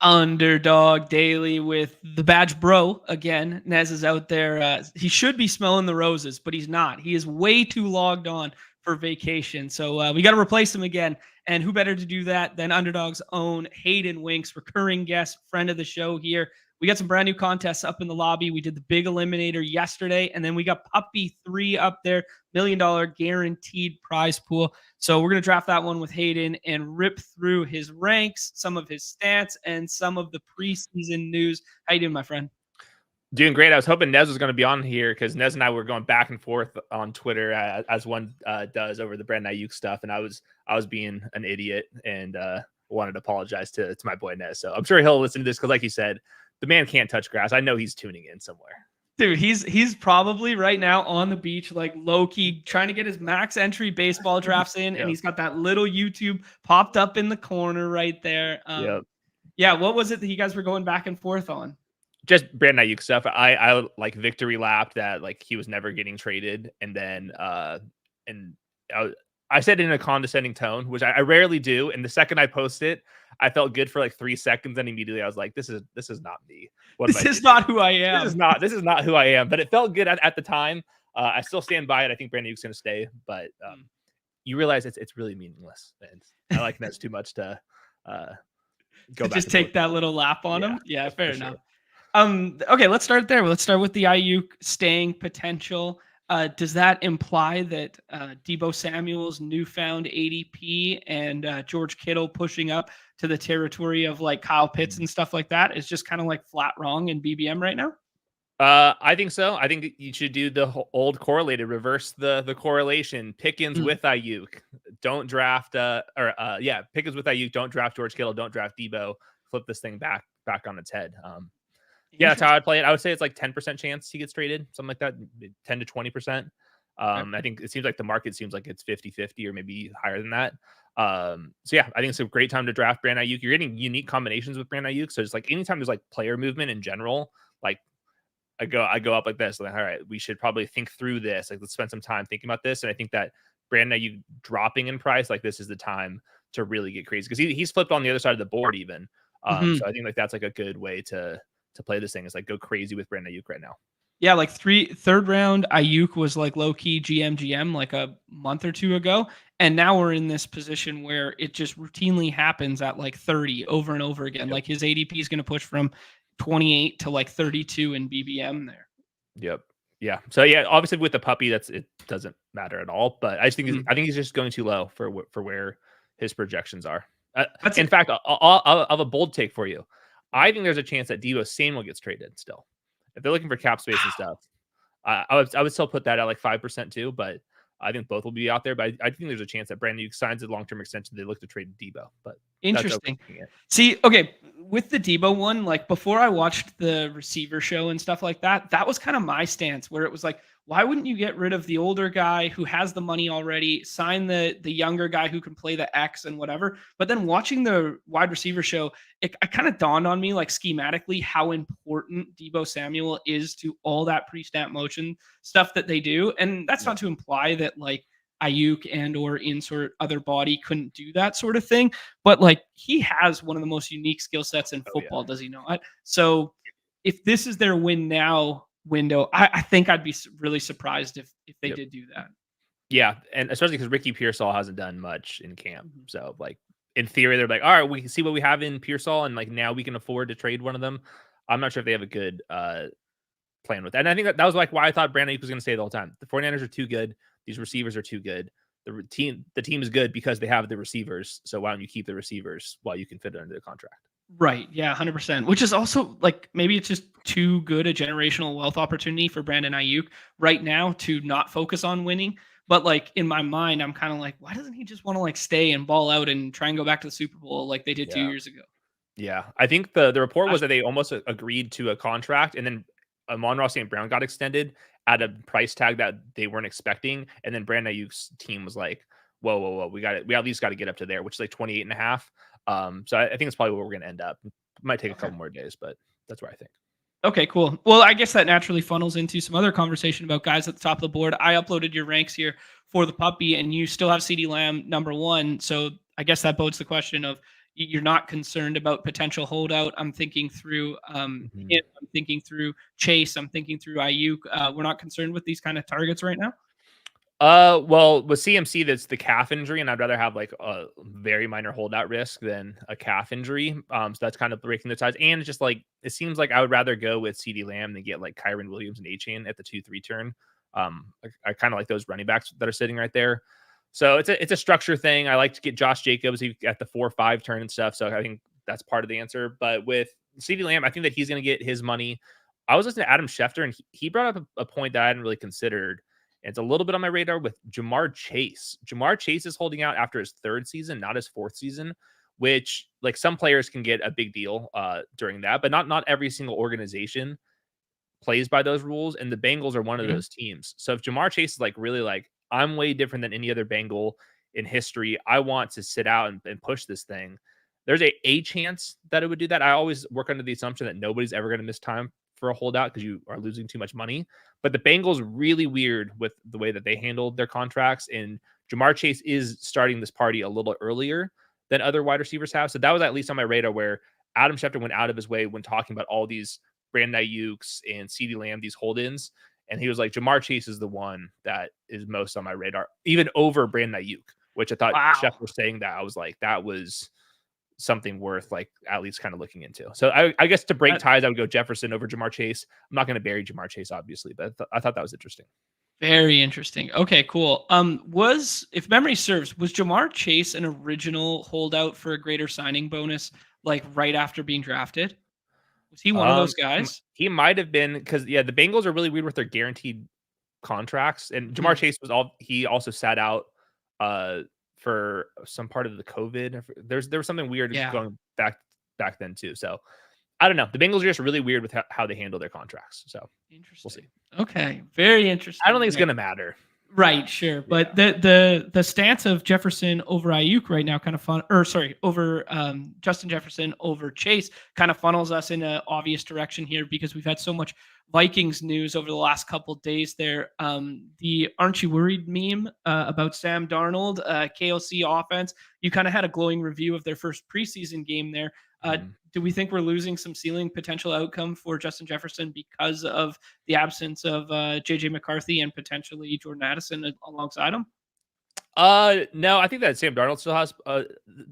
Underdog Daily with the badge bro again. Nez is out there. He should be smelling the roses, but he's not. He is way too logged on for vacation. So we got to replace him again. And who better to do that than Underdog's own Hayden Winks, recurring guest, friend of the show here. We got some brand new contests up in the lobby. We did the big eliminator yesterday, and then we got Puppy 3 up there, $1 million guaranteed prize pool. So we're going to draft that one with Hayden and rip through his ranks, some of his stats, and some of the preseason news. How you doing, my friend? Doing great. I was hoping Nez was going to be on here because Nez and I were going back and forth on Twitter as one does over the Brandon Aiyuk stuff, and I was being an idiot and wanted to apologize to my boy Nez. So I'm sure he'll listen to this because, like you said, the man can't touch grass. I know he's tuning in somewhere. Dude, he's probably right now on the beach, like low-key, trying to get his max entry baseball drafts in, and he's got that little YouTube popped up in the corner right there. Yeah, what was it that you guys were going back and forth on? Just Brandon Aiyuk stuff. I like victory lapped that like he was never getting traded, and then I said it in a condescending tone, which I rarely do. And the second I post it, I felt good for like 3 seconds, and immediately I was like, "This is not me. This is not who I am. This is not who I am." But it felt good at the time. I still stand by it. I think Brandon Aiyuk's going to stay, but you realize it's really meaningless, and I like Nets too much to go back. Just take that little lap on him. Yeah, fair enough. Sure. Okay, let's start there. Let's start with the Aiyuk staying potential. Does that imply that Deebo Samuel's newfound ADP and George Kittle pushing up to the territory of like Kyle Pitts and stuff like that is just kind of like flat wrong in BBM right now? I think so. I think you should do the old correlated, reverse the correlation. Pickens with Aiyuk. Don't draft Pickens with Aiyuk. Don't draft George Kittle. Don't draft Deebo. Flip this thing back on its head. Yeah, that's how I'd play it. I would say it's like 10% chance he gets traded, something like that, 10 to 20%. I think it seems like the market seems like it's 50-50 or maybe higher than that. So yeah, I think it's a great time to draft Brandon Aiyuk. You're getting unique combinations with Brandon Aiyuk. So it's like anytime there's like player movement in general, like I go up like this, like, all right, we should probably think through this. Like, let's spend some time thinking about this. And I think that Brandon Aiyuk dropping in price, like this is the time to really get crazy because he's flipped on the other side of the board even. So I think like that's like a good way to play this thing is like go crazy with Brandon Aiyuk right now. Yeah, like third round Aiyuk was like low key GM like a month or two ago, and now we're in this position where it just routinely happens at like 30 over and over again. Yep. Like his ADP is going to push from 28 to like 32 in BBM there. Yep. Yeah. So yeah, obviously with the puppy, it doesn't matter at all. But I just think I think he's just going too low for where his projections are. In fact, I'll have a bold take for you. I think there's a chance that Deebo Samuel gets traded still. If they're looking for cap space and stuff, I would still put that at like 5% too, but I think both will be out there. But I think there's a chance that Brandon Aiyuk signs a long-term extension. They look to trade Deebo, but interesting. See, okay, with the Deebo one, like before I watched the receiver show and stuff like that, that was kind of my stance where it was like, why wouldn't you get rid of the older guy who has the money already, sign the younger guy who can play the X and whatever? But then watching the wide receiver show, it kind of dawned on me like schematically how important Deebo Samuel is to all that pre-snap motion stuff that they do. And that's not to imply that like Aiyuk and or insert other body couldn't do that sort of thing. But like he has one of the most unique skill sets in football, does he not? So if this is their win now window, I think I'd be really surprised if they did do that. Yeah, and especially because Ricky Pearsall hasn't done much in camp. So like in theory, they're like, all right, we can see what we have in Pearsall, and like now we can afford to trade one of them. I'm not sure if they have a good plan with that. And I think that was like why I thought Brandon Aiyuk was going to stay the whole time. The 49ers are too good. These receivers are too good. The team is good because they have the receivers. So why don't you keep the receivers while you can fit it under the contract? Right. Yeah, 100%. Which is also like maybe it's just too good a generational wealth opportunity for Brandon Aiyuk right now to not focus on winning. But like in my mind, I'm kind of like, why doesn't he just want to like stay and ball out and try and go back to the Super Bowl like they did 2 years ago? Yeah, I think the report was that they almost agreed to a contract, and then Amon-Ra St. Brown got extended at a price tag that they weren't expecting, and then Brandon Aiyuk's team was like, whoa, we at least got to get up to there, which is like 28.5. So I think it's probably where we're going to end up. It might take a couple more days, but that's where I think. Okay, cool. Well, I guess that naturally funnels into some other conversation about guys at the top of the board. I uploaded your ranks here for the puppy, and you still have CeeDee Lamb number 1. So I guess that bodes the question of, you're not concerned about potential holdout. I'm thinking through him, I'm thinking through Chase, I'm thinking through Aiyuk. We're not concerned with these kind of targets right now. Well, with CMC, that's the calf injury, and I'd rather have like a very minor holdout risk than a calf injury. So that's kind of breaking the ties. And it's just like it seems like I would rather go with CeeDee Lamb than get like Kyron Williams and Achane at the 2-3 turn. I kind of like those running backs that are sitting right there. So it's a structure thing. I like to get Josh Jacobs at the 4-5 turn and stuff. So I think that's part of the answer. But with CeeDee Lamb, I think that he's going to get his money. I was listening to Adam Schefter, and he brought up a point that I hadn't really considered. It's a little bit on my radar with Jamar Chase. Jamar Chase is holding out after his 3rd season, not his 4th season, which like some players can get a big deal during that, but not every single organization plays by those rules. And the Bengals are one of those teams. So if Jamar Chase is like really like, I'm way different than any other Bengal in history, I want to sit out and push this thing. There's a chance that it would do that. I always work under the assumption that nobody's ever going to miss time for a holdout because you are losing too much money. But the Bengals really weird with the way that they handled their contracts, and Jamar Chase is starting this party a little earlier than other wide receivers have. So that was at least on my radar where Adam Schefter went out of his way when talking about all these Brandon Aiyuks and CeeDee Lamb, these hold-ins. And he was like, Jamar Chase is the one that is most on my radar, even over Brandon Aiyuk, which I thought Schefter was saying that. I was like, that was something worth like at least kind of looking into. So I guess to break ties, I would go Jefferson over Jamar Chase. I'm not going to bury Jamar Chase, obviously, but I thought that was interesting. Very interesting. Okay, cool. If memory serves, was Jamar Chase an original holdout for a greater signing bonus, like right after being drafted? Was he one of those guys? He might have been, because the Bengals are really weird with their guaranteed contracts, and Jamar Chase he also sat out for some part of the COVID. There was something weird going back then too. So I don't know. The Bengals are just really weird with how they handle their contracts. So we'll see. Okay, very interesting. I don't think it's going to matter. Right, sure. But the stance of Jefferson over Aiyuk right now kind of over Justin Jefferson over Chase kind of funnels us in an obvious direction here because we've had so much Vikings news over the last couple of days there. The Aren't You Worried meme about Sam Darnold, KOC offense, you kind of had a glowing review of their first preseason game there. Do we think we're losing some ceiling potential outcome for Justin Jefferson because of the absence of JJ McCarthy and potentially Jordan Addison alongside him? No, I think that Sam Darnold still has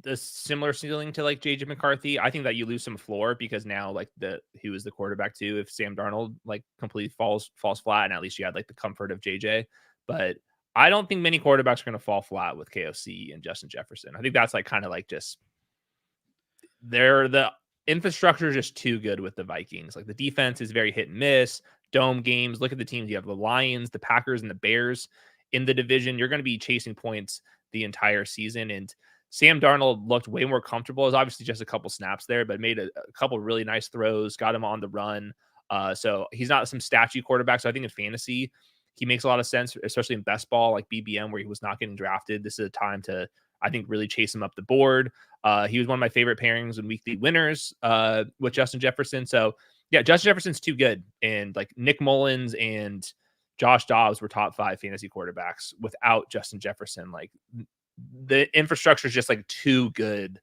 the similar ceiling to like JJ McCarthy. I think that you lose some floor because now like he was the quarterback too. If Sam Darnold like completely falls flat, and at least you had like the comfort of JJ. But I don't think many quarterbacks are going to fall flat with KOC and Justin Jefferson. I think that's like kind of like just the infrastructure is just too good with the Vikings. Like the defense is very hit and miss. Dome games. Look at the teams. You have the Lions, the Packers, and the Bears in the division. You're going to be chasing points the entire season. And Sam Darnold looked way more comfortable. It was obviously just a couple snaps there, but made a couple really nice throws, got him on the run. So he's not some statue quarterback. So I think in fantasy, he makes a lot of sense, especially in best ball like BBM, where he was not getting drafted. This is a time to, I think, really chase him up the board. He was one of my favorite pairings and weekly winners with Justin Jefferson. So yeah, Justin Jefferson's too good. And like Nick Mullins and Josh Dobbs were top 5 fantasy quarterbacks without Justin Jefferson. Like the infrastructure is just like too good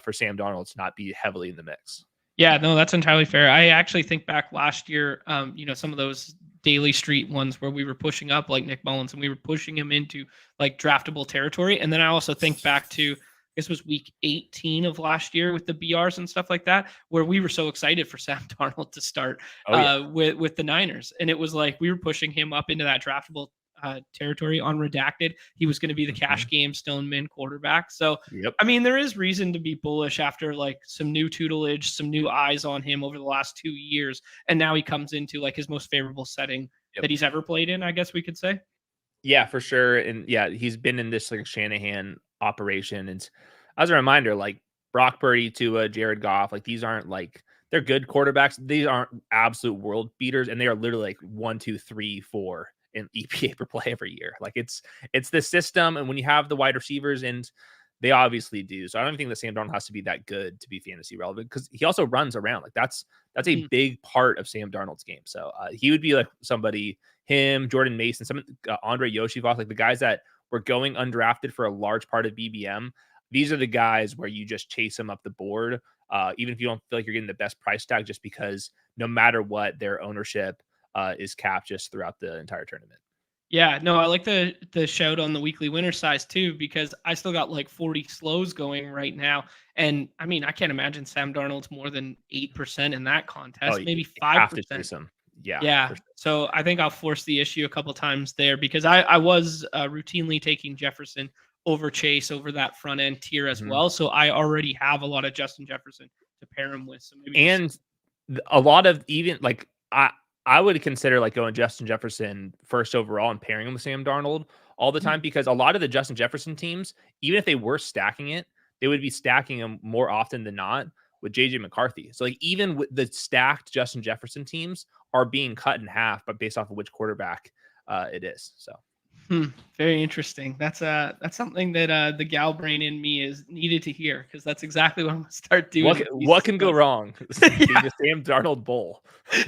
for Sam Darnold to not be heavily in the mix. Yeah, no, that's entirely fair. I actually think back last year, some of those daily street ones where we were pushing up like Nick Mullins and we were pushing him into like draftable territory. And then I also think back to, this was week 18 of last year with the BRs and stuff like that, where we were so excited for Sam Darnold to start with the Niners. And it was like, we were pushing him up into that draftable territory on redacted. He was going to be the cash game Stone Min quarterback. So, I mean, there is reason to be bullish after like some new tutelage, some new eyes on him over the last 2 years. And now he comes into like his most favorable setting that he's ever played in, I guess we could say. Yeah, for sure. And yeah, he's been in this like Shanahan operation. And as a reminder, like Brock Purdy to Jared Goff, like these aren't like, they're good quarterbacks. These aren't absolute world beaters. And they are literally like 1, 2, 3, 4 in EPA per play every year. Like it's the system. And when you have the wide receivers, and they obviously do. So I don't think that Sam Darnold has to be that good to be fantasy relevant, because he also runs around. Like that's a big part of Sam Darnold's game. So he would be like somebody, him, Jordan Mason, some Andre Yoshivov, like the guys that were going undrafted for a large part of BBM. these are the guys where you just chase them up the board, even if you don't feel like you're getting the best price tag, just because no matter what, their ownership is capped just throughout the entire tournament. Yeah, no, I like the shout on the weekly winner size too, because I still got like 40 slows going right now. And I mean, I can't imagine Sam Darnold's more than 8% in that Oh, contest, you maybe have to 5%. chase them. Yeah, Yeah. for sure. So I think I'll force the issue a couple times there, because I was routinely taking Jefferson over Chase over that front end tier as Mhm. well. So I already have a lot of Justin Jefferson to pair him with. So maybe just And a lot of even like I would consider like going Justin Jefferson first overall and pairing him with Sam Darnold all the Mhm. time, because a lot of the Justin Jefferson teams, even if they were stacking it, they would be stacking him more often than not with JJ McCarthy. So like even with the stacked Justin Jefferson teams are being cut in half, but based off of which quarterback it is. So Very interesting. That's something that the gal brain in me is needed to hear, because that's exactly what I'm gonna start doing with these what can go slows. wrong? Being Yeah. the Sam Darnold Bowl.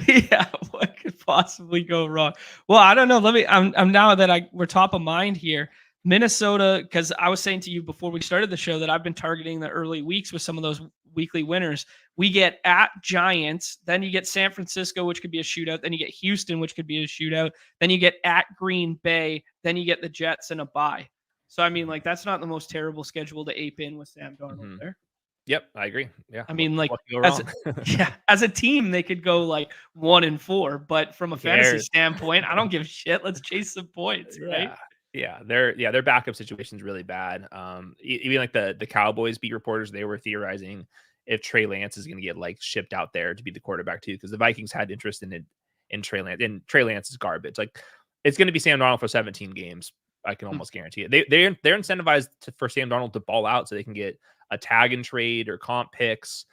Yeah, what could possibly go wrong? Well, I don't know. I'm now that we're top of mind here. Minnesota, because I was saying to you before we started the show that I've been targeting the early weeks with some of those weekly winners. We get at Giants, then you get San Francisco, which could be a shootout, then you get Houston, which could be a shootout, then you get at Green Bay, then you get the Jets and a bye. So I mean, like, that's not the most terrible schedule to ape in with Sam Darnold Mhm. there. Yep, I agree. Yeah, I mean, like, what can go as wrong? yeah, as a team, they could go like 1-4, but from a Who fantasy cares? standpoint, I don't give a shit. Let's chase some points, right? Yeah. Their backup situation's really bad. Even like the Cowboys beat reporters, they were theorizing if Trey Lance is going to get like shipped out there to be the quarterback too, because the Vikings had interest in it in Trey Lance, and Trey Lance is garbage. Like it's going to be Sam Darnold for 17 games. I can Hmm. almost guarantee it. They're incentivized for Sam Darnold to ball out so they can get a tag and trade or comp picks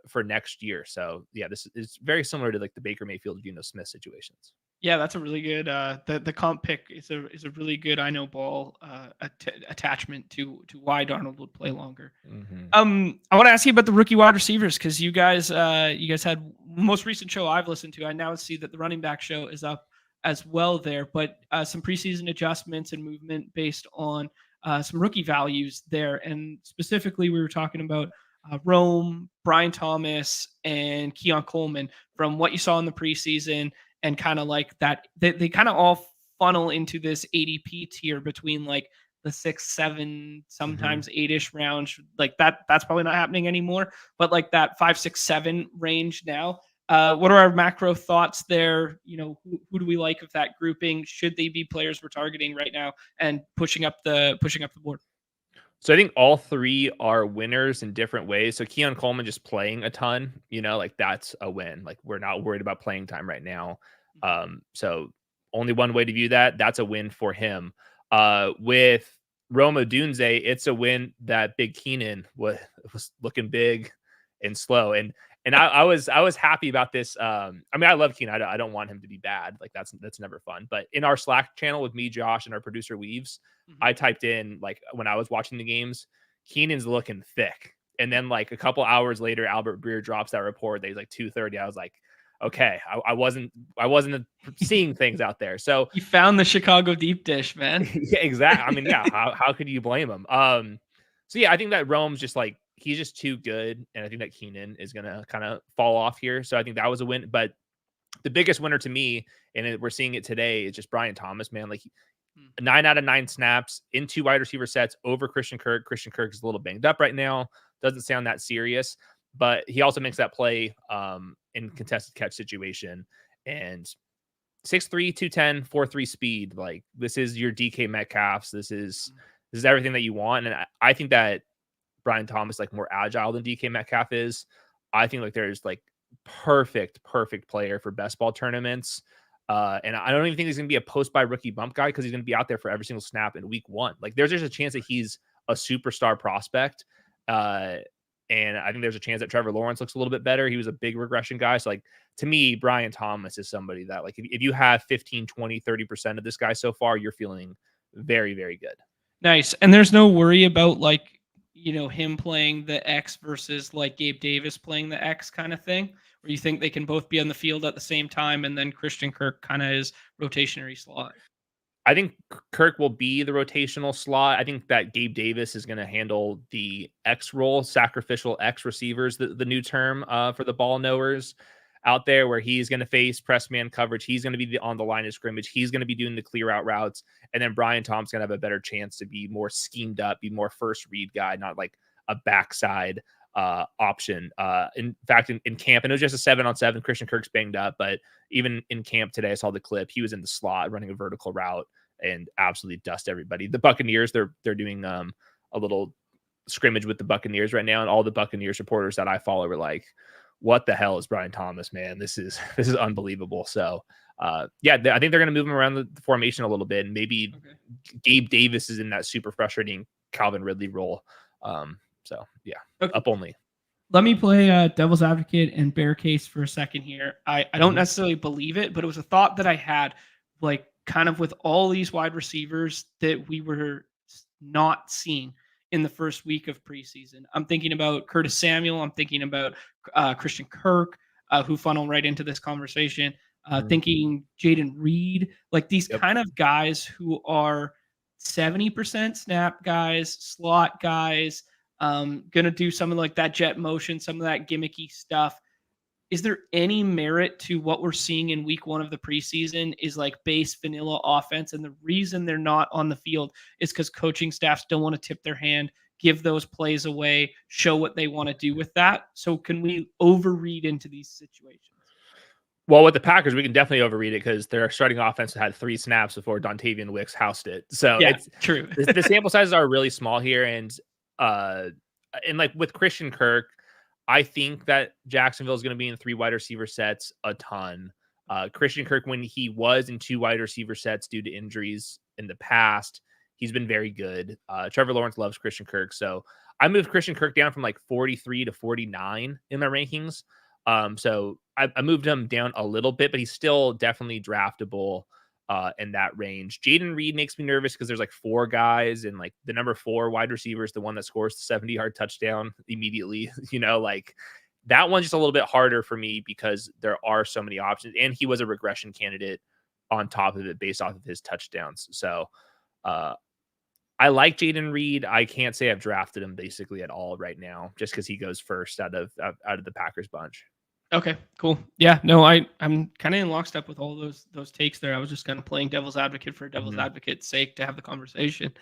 for next year. So yeah, this is very similar to like the Baker Mayfield, Geno Smith situations. Yeah, that's a really good the comp pick is a really good I know ball attachment to why Darnold would play longer. Hmm. I want to ask you about the rookie wide receivers, because you guys had most recent show I've listened to. I now see that the running back show is up as well there, but some preseason adjustments and movement based on some rookie values there, and specifically we were talking about Rome, Brian Thomas, and Keon Coleman from what you saw in the preseason, and kind of like that they kind of all funnel into this ADP tier between like the 6, 7, Hmm. sometimes 8-ish rounds. Like that's probably not happening anymore. But like that 5, 6, 7 range now. What are our macro thoughts there? You know, who do we like of that grouping? Should they be players we're targeting right now and pushing up the board? So I think all three are winners in different ways. So Keon Coleman just playing a ton, like that's a win. Like we're not worried about playing time right now. So only one way to view that. That's a win for him. With Roma Dunze, it's a win that Big Keenan was looking big and slow. And I was happy about this. I mean, I love Keenan. I don't want him to be bad. Like that's never fun. But in our Slack channel with me, Josh, and our producer Weaves, Mhm. I typed in like when I was watching the games, Keenan's looking thick. And then like a couple hours later, Albert Breer drops that report that he's like 230. I was like, okay, I wasn't seeing things out there. So You found the Chicago deep dish, man. yeah, exactly. I mean, yeah, how could you blame him? So yeah, I think that Rome's just like he's just too good, and I think that Keenan is gonna kind of fall off here. So I think that was a win. But the biggest winner to me, and we're seeing it today, is just Brian Thomas, man. Like 9 out of 9 snaps in 2 wide receiver sets over Christian Kirk. Christian Kirk is a little banged up right now. Doesn't sound that serious, but he also makes that play in contested catch situation. And 6'3", 210, 4.3 speed. Like this is your DK Metcalfs. This is everything that you want. And I think that Brian Thomas like more agile than DK Metcalf is. I think like there's like perfect player for best ball tournaments. And I don't even think he's going to be a post by rookie bump guy because he's going to be out there for every single snap in week 1. Like there's just a chance that he's a superstar prospect. And I think there's a chance that Trevor Lawrence looks a little bit better. He was a big regression guy. So like to me, Brian Thomas is somebody that like if you have 15, 20, 30% of this guy so far, you're feeling very, very good. Nice. And there's no worry about like, him playing the X versus like Gabe Davis playing the X kind of thing, where you think they can both be on the field at the same time, and then Christian Kirk kind of is rotationary slot. I think Kirk will be the rotational slot. I think that Gabe Davis is going to handle the X role, sacrificial X receivers, the new term for the ball knowers out there, where he's going to face press man coverage. He's going to be on the line of scrimmage. He's going to be doing the clear out routes. And then Brian Tom's going to have a better chance to be more schemed up, be more first read guy, not like a backside option. In fact, in camp, and it was just a 7-on-7. Christian Kirk's banged up, but even in camp today, I saw the clip. He was in the slot running a vertical route and absolutely dust everybody. The Buccaneers, they're doing a little scrimmage with the Buccaneers right now, and all the Buccaneers reporters that I follow were like, "What the hell is Brian Thomas, man? This is unbelievable." So, yeah, I think they're going to move him around the formation a little bit, and maybe Gabe Davis is in that super frustrating Calvin Ridley role. So yeah, up only. Let me play devil's advocate and bear case for a second here. I don't necessarily believe it, but it was a thought that I had, like kind of with all these wide receivers that we were not seeing in the first week of preseason. I'm thinking about Curtis Samuel. I'm thinking about Christian Kirk, who funneled right into this conversation. Thinking Jaden Reed, like these kind of guys who are 70% snap guys, slot guys, gonna do something like that jet motion, some of that gimmicky stuff. Is there any merit to what we're seeing in week 1 of the preseason is like base vanilla offense? And the reason they're not on the field is because coaching staffs don't want to tip their hand, give those plays away, show what they want to do with that. So can we overread into these situations? Well, with the Packers, we can definitely overread it because their starting offense had 3 snaps before Dontavian Wicks housed it. So yeah, it's true. the sample sizes are really small here. And like with Christian Kirk, I think that Jacksonville is going to be in 3 wide receiver sets a ton. Christian Kirk, when he was in 2 wide receiver sets due to injuries in the past, he's been very good. Trevor Lawrence loves Christian Kirk. So I moved Christian Kirk down from like 43 to 49 in my rankings. So I moved him down a little bit, but he's still definitely draftable in that range. Jaden Reed makes me nervous because there's like 4 guys, and like the number 4 wide receiver is the one that scores the 70-yard touchdown immediately. Like that one's just a little bit harder for me because there are so many options, and he was a regression candidate on top of it based off of his touchdowns. So I like Jaden Reed. I can't say I've drafted him basically at all right now, just because he goes first out of the Packers bunch. Okay, cool. Yeah, no, I'm kind of in lockstep with all those takes there. I was just kind of playing devil's advocate for devil's advocate's sake to have the conversation.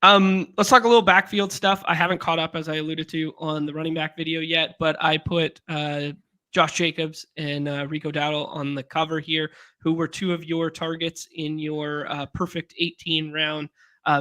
Let's talk a little backfield stuff. I haven't caught up, as I alluded to, on the running back video yet, but I put Josh Jacobs and Rico Dowdle on the cover here, who were 2 of your targets in your perfect 18 round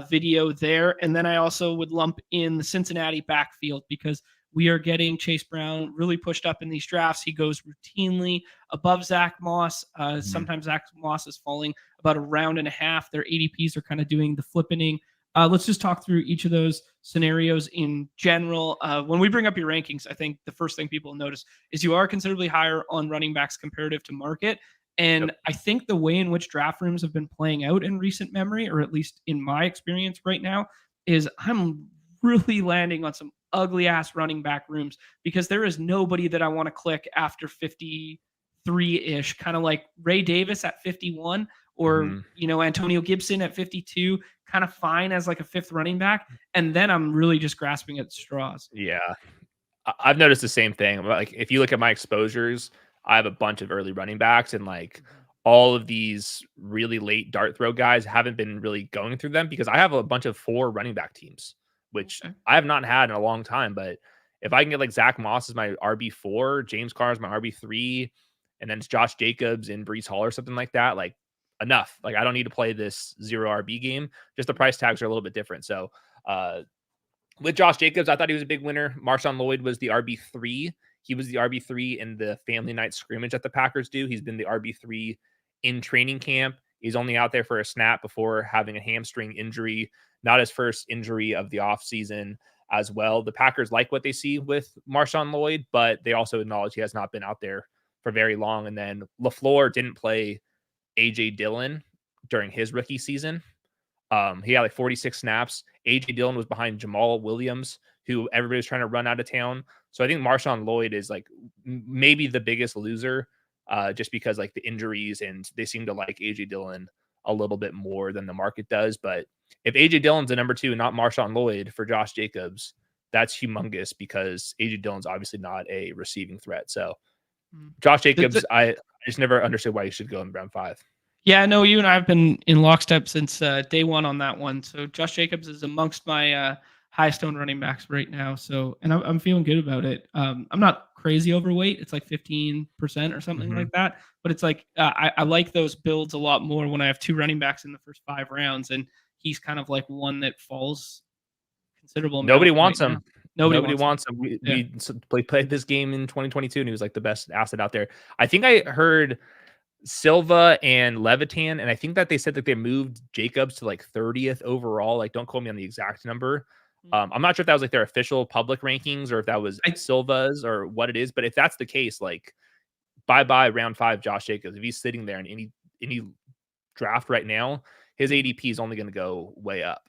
video there. And then I also would lump in the Cincinnati backfield because we are getting Chase Brown really pushed up in these drafts. He goes routinely above Zach Moss. Sometimes Zach Moss is falling about a round and a half. Their ADPs are kind of doing the flippening. Let's just talk through each of those scenarios in general. When we bring up your rankings, I think the first thing people notice is you are considerably higher on running backs comparative to market. And I think the way in which draft rooms have been playing out in recent memory, or at least in my experience right now, is I'm really landing on some ugly ass running back rooms because there is nobody that I want to click after 53-ish, kind of like Ray Davis at 51 or, Antonio Gibson at 52, kind of fine as like a 5th running back. And then I'm really just grasping at straws. Yeah. I've noticed the same thing. Like if you look at my exposures, I have a bunch of early running backs, and like all of these really late dart throw guys haven't been really going through them because I have a bunch of 4 running back teams, which I have not had in a long time. But if I can get like Zach Moss as my RB4, James Carr as my RB3, and then it's Josh Jacobs and Breece Hall or something like that, like enough. Like I don't need to play this 0 RB game. Just the price tags are a little bit different. So with Josh Jacobs, I thought he was a big winner. Marshawn Lloyd was the RB3. He was the RB3 in the family night scrimmage that the Packers do. He's been the RB3 in training camp. He's only out there for a snap before having a hamstring injury, not his first injury of the offseason as well. The Packers like what they see with Marshawn Lloyd, but they also acknowledge he has not been out there for very long. And then LaFleur didn't play A.J. Dillon during his rookie season. He had like 46 snaps. A.J. Dillon was behind Jamal Williams, who everybody's trying to run out of town. So I think Marshawn Lloyd is like maybe the biggest loser just because like the injuries, and they seem to like A.J. Dillon a little bit more than the market does. But if AJ Dillon's a number 2 and not Marshawn Lloyd for Josh Jacobs, that's humongous because AJ Dillon's obviously not a receiving threat. So Josh Jacobs, I just never understood why you should go in round 5. Yeah, no, you and I have been in lockstep since day one on that one. So Josh Jacobs is amongst my highest owned running backs right now. So, and I'm feeling good about it. I'm not crazy overweight. It's like 15% or something like that. But it's like I like those builds a lot more when I have 2 running backs in the first 5 rounds, and he's kind of like one that falls considerable. Nobody wants him. Now. Nobody wants him. We played this game in 2022, and he was like the best asset out there. I think I heard Silva and Levitan, and I think that they said that they moved Jacobs to like 30th overall. Like, don't quote me on the exact number. I'm not sure if that was like their official public rankings or if that was Silva's or what it is. But if that's the case, like, bye round 5, Josh Jacobs. If he's sitting there in any draft right now, his ADP is only going to go way up.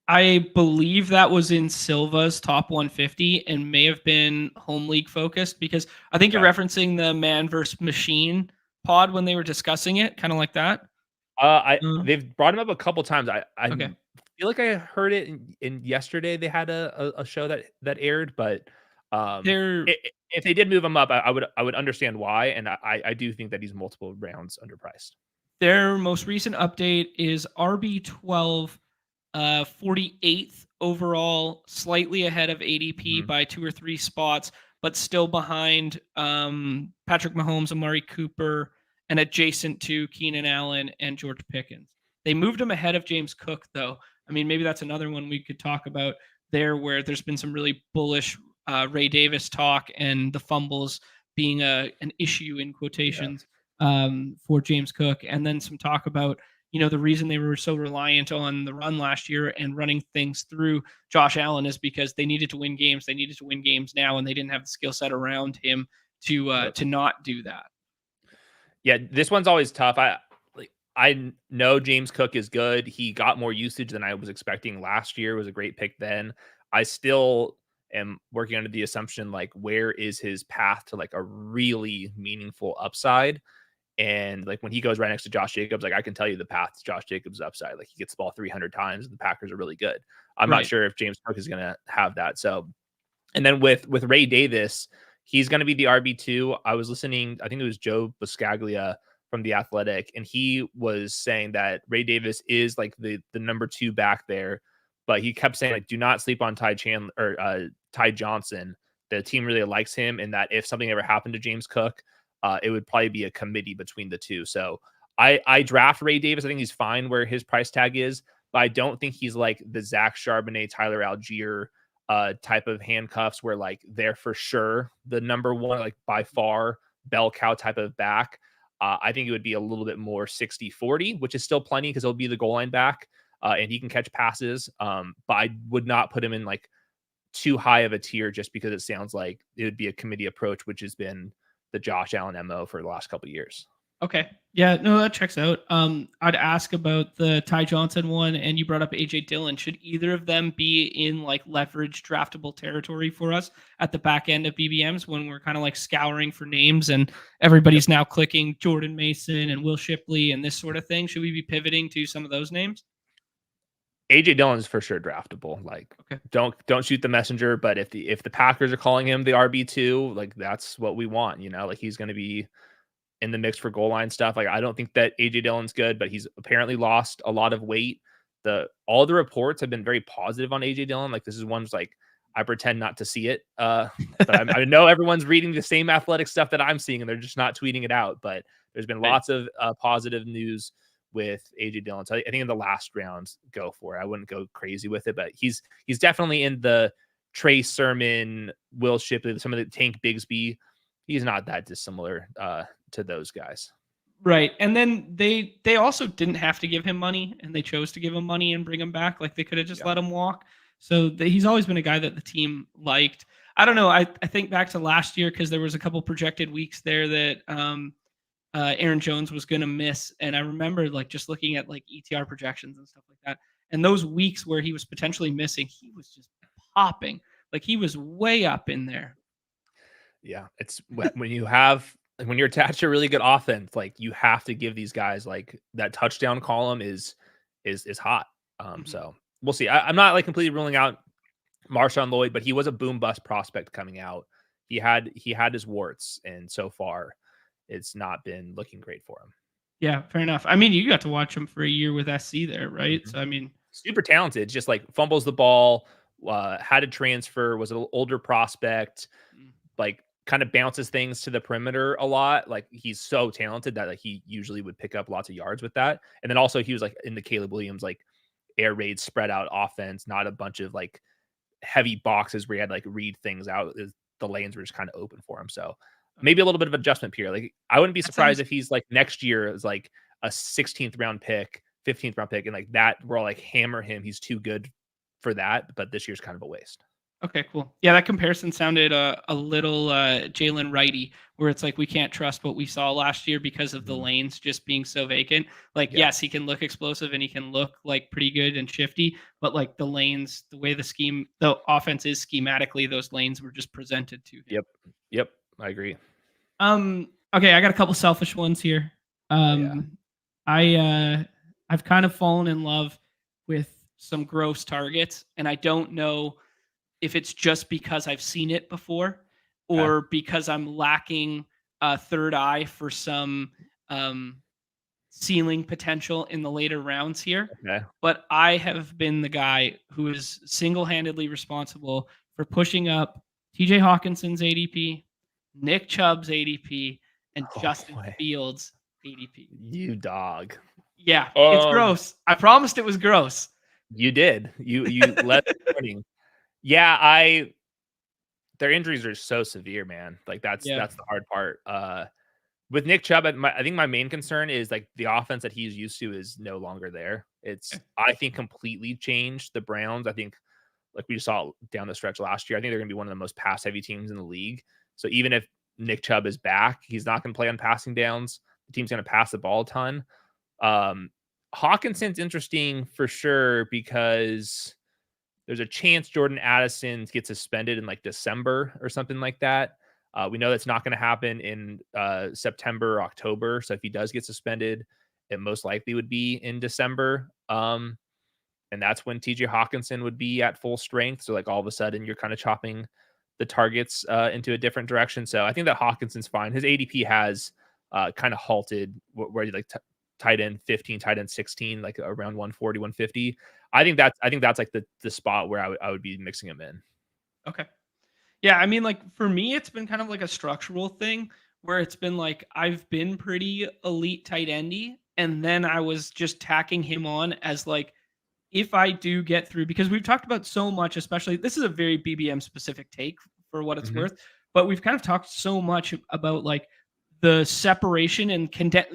I believe that was in Silva's top 150 and may have been home league focused, because I think you're referencing the man versus machine pod when they were discussing it, kind of like that. They've brought him up a couple times. I feel like I heard it in yesterday. They had a show that aired, but if they did move him up, I would understand why, and I do think that he's multiple rounds underpriced. Their most recent update is RB12. 48th overall, slightly ahead of ADP by 2 or 3 spots, but still behind Patrick Mahomes, Amari Cooper, and adjacent to Keenan Allen and George Pickens. They moved him ahead of James Cook, though. I mean, maybe that's another one we could talk about there, where there's been some really bullish Ray Davis talk and the fumbles being an issue in quotations for James Cook, and then some talk about the reason they were so reliant on the run last year and running things through Josh Allen is because they needed to win games. They needed to win games now, and they didn't have the skill set around him to not do that. Yeah, this one's always tough. I know James Cook is good. He got more usage than I was expecting last year. It was a great pick then. I still am working under the assumption, like, where is his path to like a really meaningful upside? And like when he goes right next to Josh Jacobs, like I can tell you the path to Josh Jacobs' upside. Like he gets the ball 300 times and the Packers are really good. I'm not sure if James Cook is going to have that. So, and then with Ray Davis, he's going to be the RB2. I was listening, I think it was Joe Buscaglia from The Athletic, and he was saying that Ray Davis is like the number 2 back there, but he kept saying, like, do not sleep on Ty Johnson. The team really likes him, and that if something ever happened to James Cook, it would probably be a committee between the two. So I draft Ray Davis. I think he's fine where his price tag is, but I don't think he's like the Zach Charbonnet, Tyler Algier type of handcuffs where like they're for sure the number 1, like by far bell cow type of back. I think it would be a little bit more 60-40, which is still plenty because he'll be the goal line back and he can catch passes. But I would not put him in like too high of a tier just because it sounds like it would be a committee approach, which has been the Josh Allen MO for the last couple of years. Okay. Yeah, no, that checks out. I'd ask about the Ty Johnson one, and you brought up AJ Dillon. Should either of them be in like leverage draftable territory for us at the back end of BBMs when we're kind of like scouring for names and everybody's now clicking Jordan Mason and Will Shipley and this sort of thing? Should we be pivoting to some of those names? AJ Dillon is for sure draftable. Like, don't shoot the messenger. But if the Packers are calling him the RB2, like that's what we want. Like he's going to be in the mix for goal line stuff. Like I don't think that AJ Dillon's good, but he's apparently lost a lot of weight. All the reports have been very positive on AJ Dillon. Like this is one's like I pretend not to see it, but I know everyone's reading the same athletic stuff that I'm seeing, and they're just not tweeting it out. But there's been lots of positive news with AJ Dillon. So I think in the last rounds, go for it. I wouldn't go crazy with it, but he's definitely in the Trey Sermon, Will Shipley, some of the Tank Bigsby. He's not that dissimilar to those guys. Right. And then they also didn't have to give him money, and they chose to give him money and bring him back. Like they could have just let him walk. So he's always been a guy that the team liked. I don't know. I think back to last year because there was a couple projected weeks there that Aaron Jones was going to miss. And I remember like just looking at like ETR projections and stuff like that. And those weeks where he was potentially missing, he was just popping. Like he was way up in there. Yeah. It's when you have when you're attached to a really good offense, like you have to give these guys like that touchdown column is hot. So we'll see. I'm not like completely ruling out Marshawn Lloyd, but he was a boom bust prospect coming out. He had his warts, and so far, it's not been looking great for him. Yeah, fair enough. I mean, you got to watch him for a year with SC there, right? So I mean, super talented. Just like fumbles the ball, had a transfer, was an older prospect, like kind of bounces things to the perimeter a lot. Like he's so talented that like he usually would pick up lots of yards with that. And then also he was like in the Caleb Williams like air raid spread out offense, not a bunch of like heavy boxes where you had like read things out. The lanes were just kind of open for him. So maybe a little bit of adjustment period. Like I wouldn't be surprised if he's like next year is like a 16th round pick, 15th round pick, and like that we're all like hammer him. He's too good for that, but this year's kind of a waste. Okay, cool. Yeah, that comparison sounded a little Jalen Righty, where it's like we can't trust what we saw last year because of the lanes just being so vacant. Like, yes, he can look explosive and he can look like pretty good and shifty, but like the lanes, the way the offense is schematically, those lanes were just presented to him. Yep, I agree. Okay, I got a couple selfish ones here. I've kind of fallen in love with some gross targets, and I don't know if it's just because I've seen it before or because I'm lacking a third eye for some ceiling potential in the later rounds here. But I have been the guy who is single-handedly responsible for pushing up TJ Hawkinson's ADP, Nick Chubb's ADP, and Justin Fields' ADP. You dog. Yeah, it's gross. I promised it was gross. You did. You let warning. Yeah, their injuries are so severe, man. Like that's the hard part. With Nick Chubb, I think my main concern is like the offense that he's used to is no longer there. It's I think completely changed the Browns. I think like we saw down the stretch last year, I think they're going to be one of the most pass heavy teams in the league. So even if Nick Chubb is back, he's not going to play on passing downs. The team's going to pass the ball a ton. Hawkinson's interesting for sure because there's a chance Jordan Addison gets suspended in like December or something like that. We know that's not going to happen in September or October. So if he does get suspended, it most likely would be in December. And that's when TJ Hawkinson would be at full strength. So like all of a sudden you're kind of chopping the targets into a different direction. So I think that Hawkinson's fine. His ADP has kind of halted where he like tight end 15, tight end 16, like around 140, 150. I think that's like the spot where I would be mixing him in. Okay. Yeah, I mean, like for me, it's been kind of like a structural thing where it's been like I've been pretty elite tight endy, and then I was just tacking him on as like if I do get through, because we've talked about so much, especially this is a very BBM specific take for what it's worth, but we've kind of talked so much about like the separation and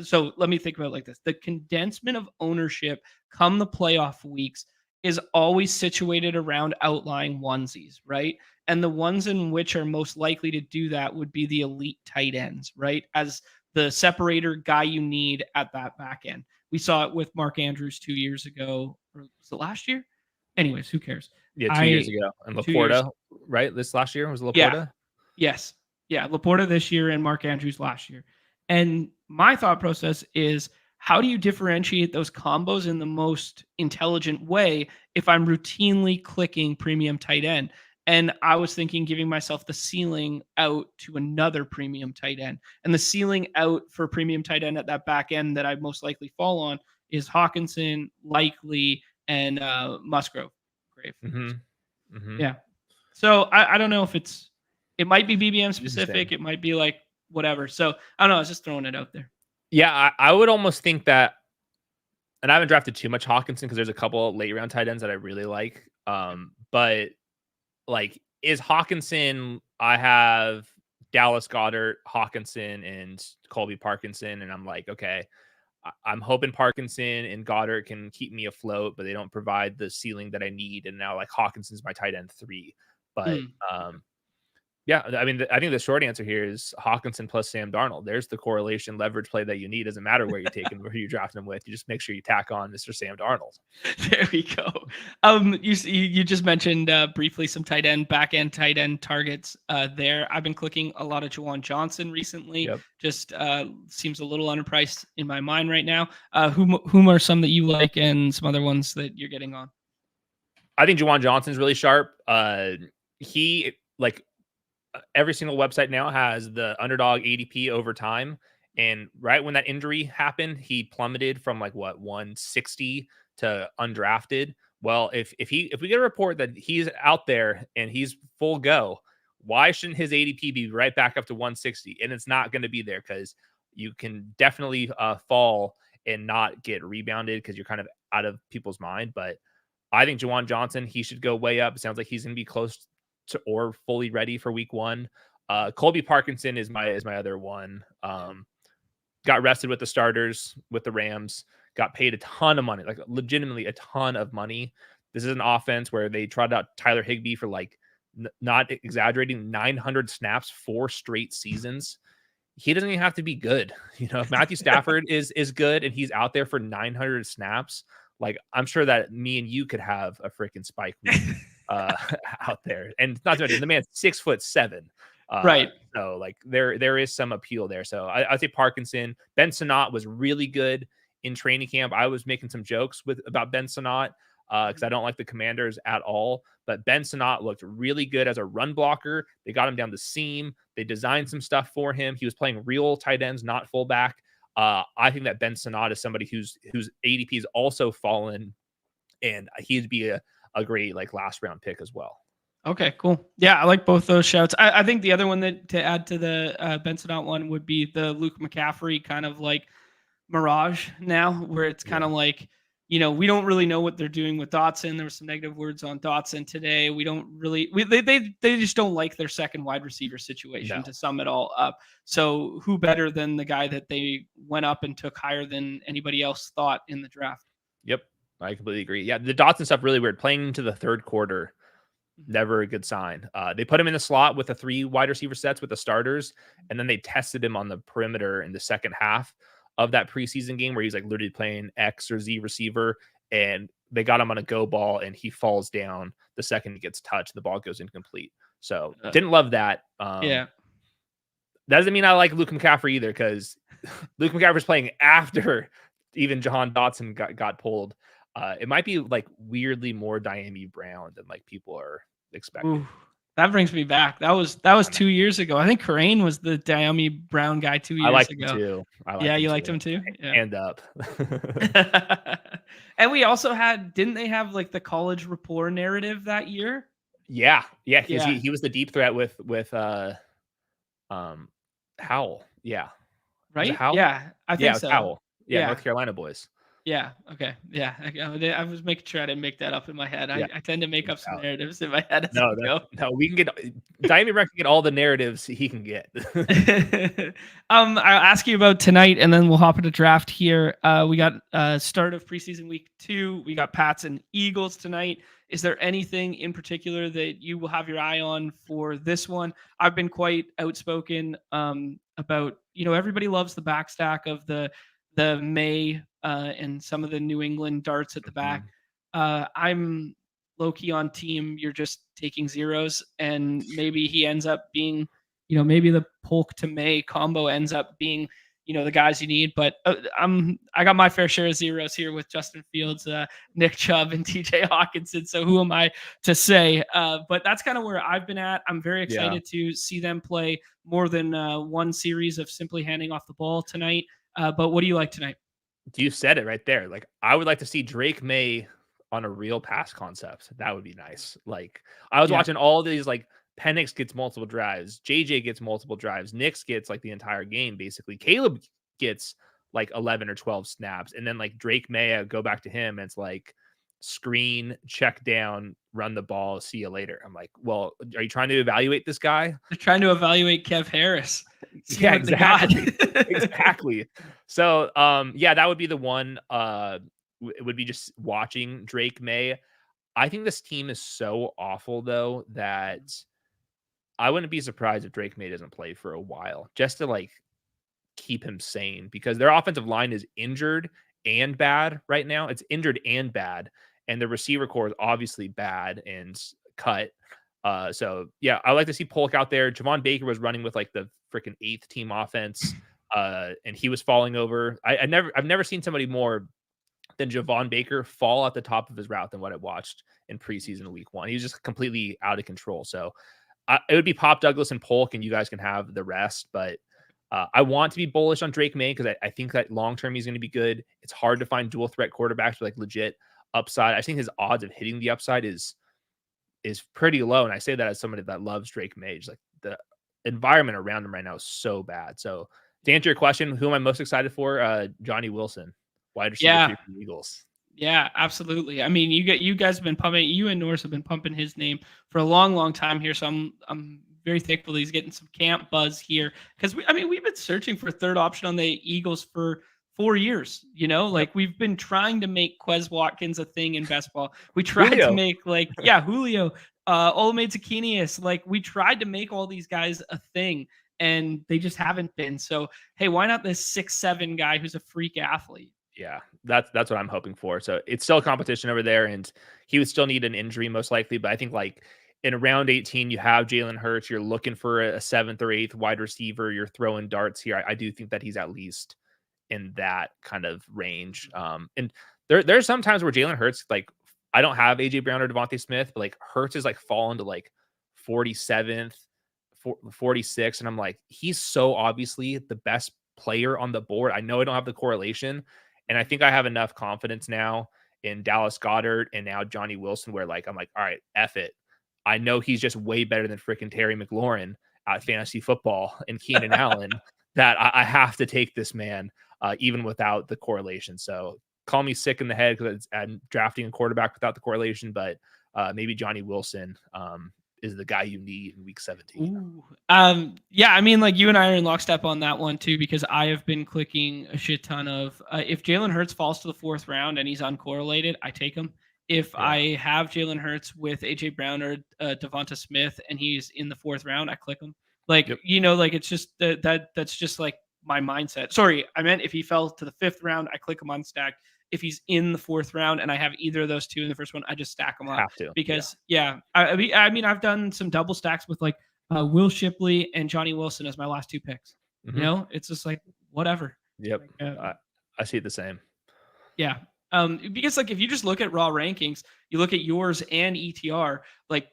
so let me think about it like this. The condensement of ownership come the playoff weeks is always situated around outlying onesies, right? And the ones in which are most likely to do that would be the elite tight ends, right? As the separator guy you need at that back end. We saw it with Mark Andrews 2 years ago, or was it last year? Anyways, who cares? Yeah, 2 years ago. And Laporta, right? This last year was Laporta? Yeah. Yes. Yeah, Laporta this year and Mark Andrews last year. And my thought process is how do you differentiate those combos in the most intelligent way if I'm routinely clicking premium tight end? And I was thinking giving myself the ceiling out to another premium tight end. And the ceiling out for premium tight end at that back end that I most likely fall on is Hawkinson, Likely, and Musgrove. Grave. Yeah. So I don't know if it might be BBM specific. It might be like whatever. So I don't know. I was just throwing it out there. Yeah, I would almost think that, and I haven't drafted too much Hawkinson because there's a couple of late round tight ends that I really like. But like, is Hawkinson, I have Dallas Goedert, Hawkinson, and Colby Parkinson. And I'm like, okay, I'm hoping Parkinson and Goddard can keep me afloat, but they don't provide the ceiling that I need. And now like Hawkinson's my tight end 3. But Yeah, I mean, I think the short answer here is Hawkinson plus Sam Darnold. There's the correlation leverage play that you need. Doesn't matter where you're taking, who you're drafting them with. You just make sure you tack on Mr. Sam Darnold. There we go. You just mentioned briefly some back end tight end targets there. I've been clicking a lot of Juwan Johnson recently. Yep. Just seems a little underpriced in my mind right now. Whom are some that you like, and some other ones that you're getting on? I think Juwan Johnson's really sharp. He every single website now has the underdog ADP over time. And right when that injury happened, he plummeted from 160 to undrafted. Well, if we get a report that he's out there and he's full go, why shouldn't his ADP be right back up to 160? And it's not going to be there because you can definitely fall and not get rebounded because you're kind of out of people's mind. But I think Juwan Johnson, he should go way up. It sounds like he's going to be close to or fully ready for week 1. Colby Parkinson is my other one. Got rested with the starters with the Rams, got paid a ton of money, like legitimately a ton of money. This is an offense where they trotted out Tyler Higbee for not exaggerating, 900 snaps, 4 straight seasons. He doesn't even have to be good. If Matthew Stafford is good and he's out there for 900 snaps, I'm sure that me and you could have a freaking spike week out there. And not to mention the man's 6'7". Right. So there is some appeal there. So I'd say Parkinson. Ben Sinnott was really good in training camp. I was making some jokes about Ben Sinnott because I don't like the Commanders at all. But Ben Sinnott looked really good as a run blocker. They got him down the seam. They designed some stuff for him. He was playing real tight ends, not fullback. I think that Ben Sinnott is somebody whose ADP is also fallen, and he'd be a great last round pick as well. Okay, cool. Yeah, I like both those shouts. I think the other one that to add to the Ben Sinnott one would be the Luke McCaffrey kind of mirage now, where it's kind of we don't really know what they're doing with Dotson. There were some negative words on Dotson today. We don't really, they just don't like their second wide receiver situation to sum it all up. So who better than the guy that they went up and took higher than anybody else thought in the draft? Yep, I completely agree. Yeah, the Dotson stuff really weird. Playing into the third quarter, never a good sign. They put him in the slot with the 3 wide receiver sets with the starters, and then they tested him on the perimeter in the second half of that preseason game where he's literally playing X or Z receiver, and they got him on a go ball and he falls down the second he gets touched. The ball goes incomplete. So didn't love that. Yeah. Doesn't mean I like Luke McCaffrey either, because Luke McCaffrey's playing after even Jahan Dotson got pulled. It might be weirdly more Diami Brown than people are expecting. Ooh, that brings me back. That was 2 years ago. I think Karain was the Diami Brown guy 2 years ago. I liked him too. You liked him too? Yeah. Hand up. And we also didn't they have the college rapport narrative that year? Yeah. Because he was the deep threat with Howell. Yeah. Right? Howell? Yeah, I think so. Howell. Yeah, North Carolina boys. Yeah. Okay. Yeah. I was making sure I didn't make that up in my head. I tend to make up some narratives in my head. No, we can get Diami Brown can get all the narratives he can get. I'll ask you about tonight, and then we'll hop into draft here. We got start of preseason week 2. We got Pats and Eagles tonight. Is there anything in particular that you will have your eye on for this one? I've been quite outspoken about everybody loves the backstack of the May and some of the New England darts at the back. I'm low-key on team. You're just taking zeros, and maybe he ends up being, maybe the Polk to May combo ends up being, the guys you need. But I got my fair share of zeros here with Justin Fields, Nick Chubb, and TJ Hawkinson. So who am I to say? But that's kind of where I've been at. I'm very excited to see them play more than one series of simply handing off the ball tonight. But what do you like tonight? You said it right there. I would like to see Drake May on a real pass concept. That would be nice. I was watching all these, Penix gets multiple drives, JJ gets multiple drives, Nix gets the entire game basically. Caleb gets 11 or 12 snaps, and then Drake May, go back to him, and it's screen, check down, run the ball, see you later. I'm well, are you trying to evaluate this guy? They're trying to evaluate Kev Harris. Yeah, exactly. Exactly. So, that would be the one. It would be just watching Drake May. I think this team is so awful though that I wouldn't be surprised if Drake May doesn't play for a while, just to like keep him sane, because their offensive line is injured and bad right now. It's injured and bad, and the receiver core is obviously bad and cut. So yeah, I like to see Polk out there. Javon Baker was running with like the freaking 8th team offense, and he was falling over. I've never seen somebody more than Javon Baker fall at the top of his route than what I watched in preseason week 1. He was just completely out of control. So it would be Pop Douglas and Polk, and you guys can have the rest. But I want to be bullish on Drake May because I think that long term he's going to be good. It's hard to find dual threat quarterbacks with like legit upside. I think his odds of hitting the upside is pretty low, and I say that as somebody that loves Drake May. Just like the environment around him right now is so bad. So to answer your question, who am I most excited for? Johnny Wilson, wide receiver 3 for the Eagles. Yeah, absolutely. I mean, you guys have been pumping, you and Norris have been pumping his name for a long time here. So I'm very thankful that he's getting some camp buzz here, because we've been searching for a third option on the Eagles for 4 years. Like we've been trying to make Quez Watkins a thing in best ball. We tried to make Julio, Olamide Zaccheaus. Like we tried to make all these guys a thing, and they just haven't been. So hey, why not this 6'7" guy who's a freak athlete? Yeah, that's what I'm hoping for. So it's still a competition over there, and he would still need an injury most likely. But I think like in round 18, you have Jalen Hurts. You're looking for a 7th or 8th wide receiver. You're throwing darts here. I do think that he's at least in that kind of range. And there's some times where Jalen Hurts, like I don't have AJ Brown or Devontae Smith, but like Hurts is like fallen to like 47th, 46th, and I'm like, he's so obviously the best player on the board. I know I don't have the correlation. And I think I have enough confidence now in Dallas Goedert and now Johnny Wilson, where like I'm like, all right, F it. I know he's just way better than freaking Terry McLaurin at fantasy football and Keenan Allen, that I have to take this man, even without the correlation. So call me sick in the head because I'm drafting a quarterback without the correlation, but maybe Johnny Wilson is the guy you need in week 17. Ooh. Yeah, I mean, like you and I are in lockstep on that one too, because I have been clicking a shit ton of if Jalen Hurts falls to the 4th round and he's uncorrelated, I take him. If I have Jalen Hurts with AJ Brown or Devonta Smith and he's in the 4th round, I click him. Like, like it's just that's just like my mindset. Sorry, I meant if he fell to the 5th round, I click him on stack. If he's in the 4th round and I have either of those two in the first one, I just stack them up. Because I mean, I've done some double stacks with like Will Shipley and Johnny Wilson as my last 2 picks. Mm-hmm. It's just like whatever. Yep, like, I see it the same. Yeah, because like if you just look at raw rankings, you look at yours and ETR, like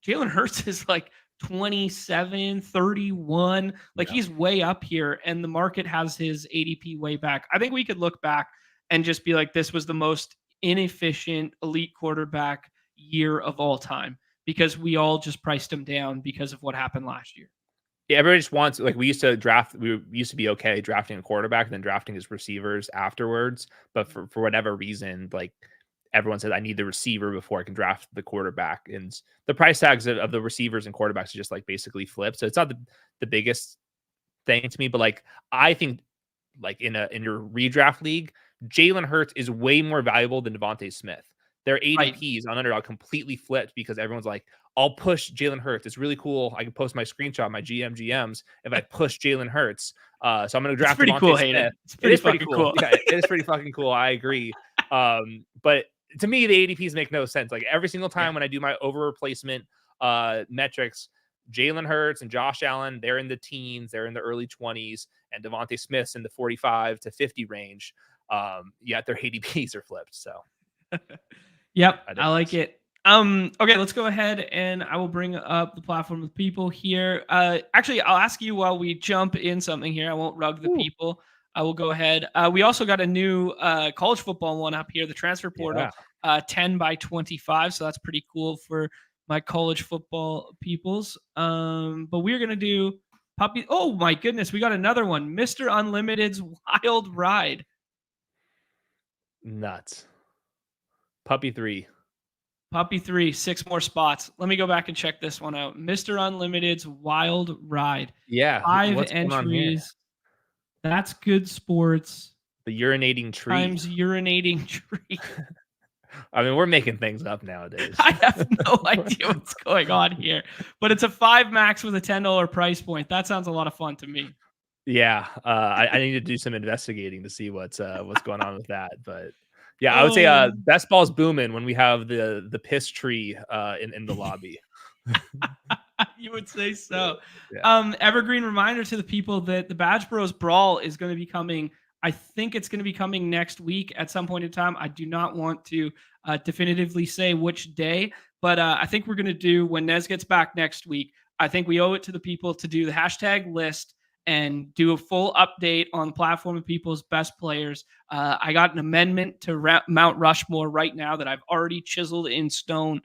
Jalen Hurts is like 27, 31. Like he's way up here, and the market has his ADP way back. I think we could look back and just be like, this was the most inefficient elite quarterback year of all time, because we all just priced him down because of what happened last year. Yeah, everybody just wants, like we used to be okay drafting a quarterback and then drafting his receivers afterwards. But for whatever reason, like everyone said, I need the receiver before I can draft the quarterback. And the price tags of the receivers and quarterbacks are just like basically flipped. So it's not the biggest thing to me, but like I think like in your redraft league, Jalen Hurts is way more valuable than Devontae Smith. Their ADPs on Underdog completely flipped because everyone's like, I'll push Jalen Hurts. It's really cool. I can post my screenshot, my GMs, if I push Jalen Hurts. So I'm going to draft pretty cool, Hayden. It's pretty fucking cool. Yeah, it is pretty fucking cool. I agree. But to me, the ADPs make no sense. Like every single time when I do my over replacement metrics, Jalen Hurts and Josh Allen, they're in the teens, they're in the early 20s, and Devontae Smith's in the 45 to 50 range. Yet their ADPs are flipped. So, yep, I like it. Okay, let's go ahead and I will bring up the platform of people here. Actually, I'll ask you while we jump in something here. I won't rug the people. I will go ahead. We also got a new college football one up here, the transfer portal, 10 by 25. So that's pretty cool for my college football peoples. But we're going to do Puppy. Oh my goodness, we got another one. Mr. Unlimited's Wild Ride. Nuts. Puppy 3, 6 more spots. Let me go back and check this one out. Mr. Unlimited's Wild Ride. Yeah. 5 entries. That's good sports. The urinating tree. Times urinating tree. I mean, we're making things up nowadays. I have no idea what's going on here, but it's a 5 max with a $10 price point. That sounds a lot of fun to me. Yeah, I need to do some investigating to see what's going on with that. But yeah, I would say Oh. best ball's booming when we have the piss tree in the lobby. You would say so. Yeah. Evergreen reminder to the people that the Badge Bros Brawl is going to be coming. I think it's going to be coming next week at some point in time. I do not want to definitively say which day, but I think we're going to do when Nez gets back next week. I think we owe it to the people to do the hashtag list and do a full update on the platform of people's best players. I got an amendment to Mount Rushmore right now that I've already chiseled in stone,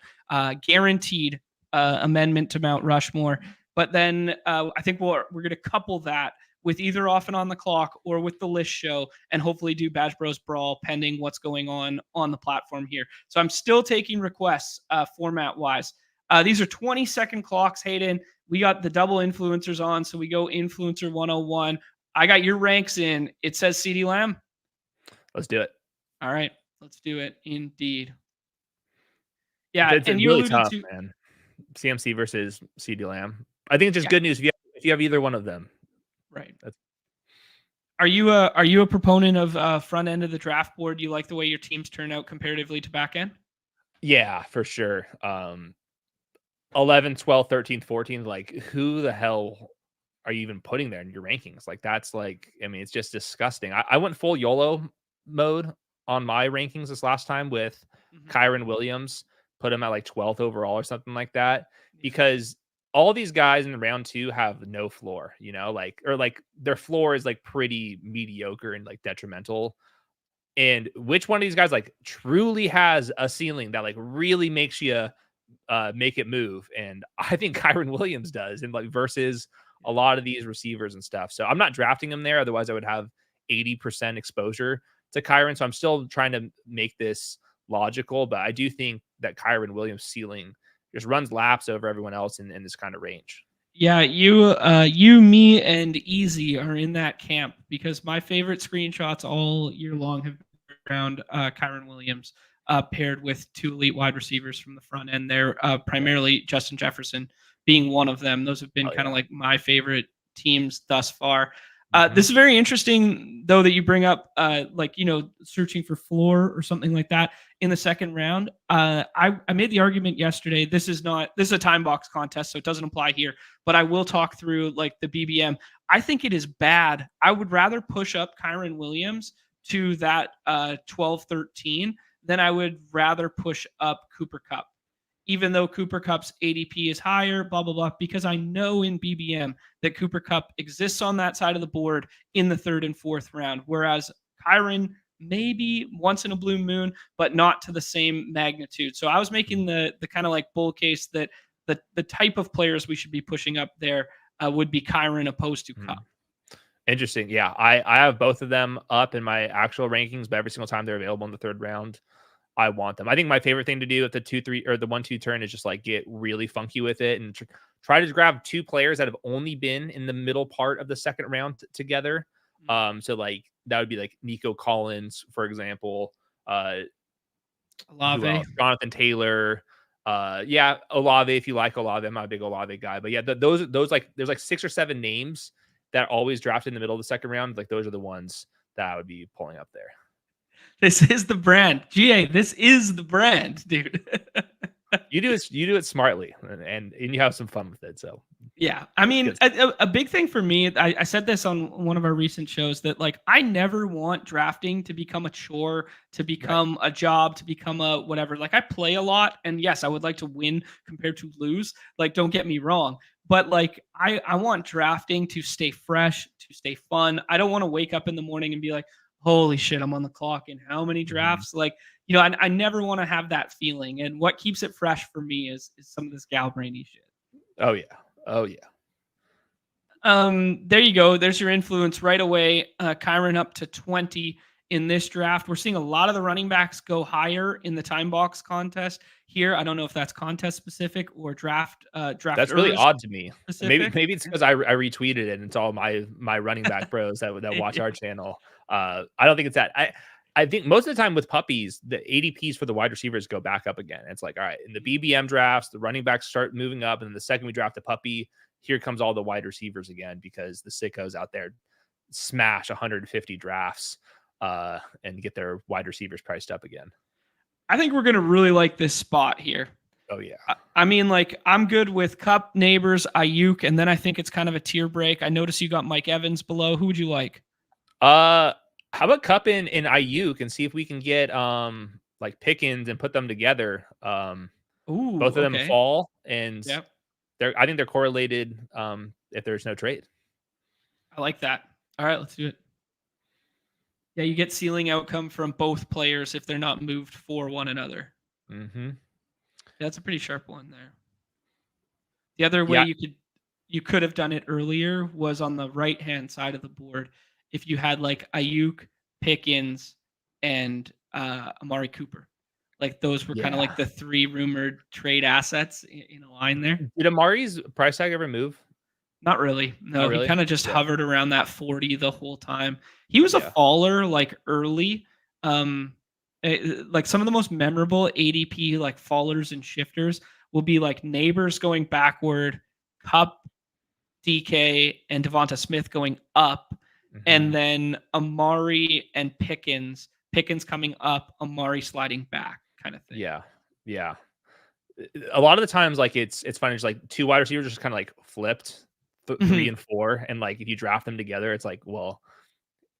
guaranteed amendment to Mount Rushmore. But then I think we're going to couple that with either Off and On the Clock or with the list show, and hopefully do Badge Bros Brawl pending what's going on the platform here. So I'm still taking requests format wise. These are 20-second clocks, Hayden. We got the double influencers on, so we go influencer 101. I got your ranks in. It says CeeDee Lamb. Let's do it. All right, let's do it. Indeed. Yeah, it's and you really alluded tough, to man. CMC versus CeeDee Lamb. I think it's just good news if you have either one of them. Right. Are you a proponent of front end of the draft board? Do you like the way your teams turn out comparatively to back end? Yeah, for sure. 11, 12, 13, 14, like who the hell are you even putting there in your rankings? Like that's like, I mean, it's just disgusting. I went full YOLO mode on my rankings this last time with Kyren Williams, put him at like 12th overall or something like that, because all these guys in round 2 have no floor, like their floor is like pretty mediocre and like detrimental. And which one of these guys like truly has a ceiling that like really makes you make it move? And I think Kyren Williams does, and like versus a lot of these receivers and stuff. So I'm not drafting him there. Otherwise I would have 80% exposure to Kyren. So I'm still trying to make this logical, but I do think that Kyren Williams ceiling just runs laps over everyone else in this kind of range. Yeah, you, me, and Easy are in that camp, because my favorite screenshots all year long have been around Kyren Williams paired with 2 elite wide receivers from the front end there, primarily Justin Jefferson being one of them. Those have been kind of like my favorite teams thus far. This is very interesting, though, that you bring up, searching for floor or something like that in the second round. I made the argument yesterday. This is a time box contest, so it doesn't apply here. But I will talk through like the BBM. I think it is bad. I would rather push up Kyren Williams to that 12-13 than I would rather push up Cooper Kupp, even though Cooper Kupp's ADP is higher, blah, blah, blah, because I know in BBM that Cooper Kupp exists on that side of the board in the 3rd and 4th round, whereas Kyren maybe once in a blue moon, but not to the same magnitude. So I was making the kind of like bull case that the type of players we should be pushing up there would be Kyren opposed to Kupp. Interesting. Yeah, I have both of them up in my actual rankings, but every single time they're available in the 3rd round, I want them. I think my favorite thing to do at the 2-3 or the 1-2 turn is just like get really funky with it and try to grab 2 players that have only been in the middle part of the 2nd round together. So like that would be like Nico Collins, for example, Olave, Jonathan Taylor, Olave. If you like Olave, I'm not a big Olave guy, but yeah, those like there's like 6 or 7 names that always draft in the middle of the 2nd round. Like those are the ones that I would be pulling up there. This is the brand. GA, this is the brand, dude. You do it smartly, and you have some fun with it. So yeah, I mean, a big thing for me, I said this on one of our recent shows, that like I never want drafting to become a chore, to become a job, to become a whatever. Like I play a lot, and yes, I would like to win compared to lose. Like don't get me wrong, but like I want drafting to stay fresh, to stay fun. I don't want to wake up in the morning and be like, holy shit, I'm on the clock in how many drafts? Like, I never want to have that feeling. And what keeps it fresh for me is some of this Galbrainy shit. Oh yeah. There you go. There's your influence right away. Kyren up to 20 in this draft. We're seeing a lot of the running backs go higher in the time box contest here. I don't know if that's contest specific or draft. That's really odd to me. Specific. Maybe it's because I retweeted it and it's all my running back bros that watch our channel. I don't think it's that. I think most of the time with puppies, the ADPs for the wide receivers go back up again. It's like, all right, in the BBM drafts, the running backs start moving up, and then the second we draft a puppy, here comes all the wide receivers again because the sickos out there smash 150 drafts and get their wide receivers priced up again. I think we're going to really like this spot here. Oh, yeah. I mean, like, I'm good with Kupp, Neighbors, Aiyuk, and then I think it's kind of a tier break. I notice you got Mike Evans below. Who would you like? How about Kupp and Aiyuk and see if we can get like Pickens and put them together. Ooh, both of them fall, and yep. I think they're correlated if there's no trade. I like that. All right, let's do it. Yeah, you get ceiling outcome from both players if they're not moved for one another. Mm-hmm. That's a pretty sharp one there. The other way you could have done it earlier was on the right-hand side of the board if you had like Aiyuk, Pickens, and Amari Cooper. Like those were kind of like the 3 rumored trade assets in a line there. Did Amari's price tag ever move? Not really. No, Not really? He kind of just hovered around that 40 the whole time. He was a faller like early. Like some of the most memorable ADP like fallers and shifters will be like Neighbors going backward, Kupp, DK, and Devonta Smith going up, and then Amari and Pickens coming up, Amari sliding back, kind of thing. Yeah. A lot of the times, like it's funny. It's like 2 wide receivers just kind of like flipped 3 and 4, and like if you draft them together, it's like, well,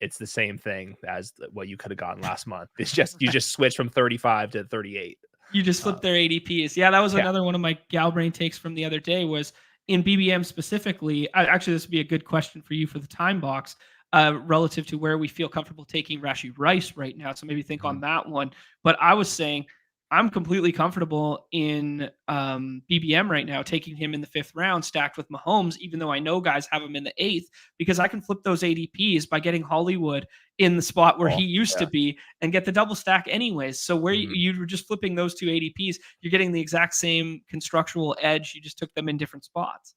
it's the same thing as what you could have gotten last month. It's just you just switch from 35 to 38. You just flip their ADPs. Yeah, that was another one of my Galbrain takes from the other day was in BBM specifically. Actually, this would be a good question for you for the time box relative to where we feel comfortable taking Rashee Rice right now. So maybe think on that one. But I was saying I'm completely comfortable in BBM right now, taking him in the 5th round stacked with Mahomes, even though I know guys have him in the 8th, because I can flip those ADPs by getting Hollywood in the spot where he used to be and get the double stack anyways. So where you were just flipping those 2 ADPs, you're getting the exact same constructual edge. You just took them in different spots.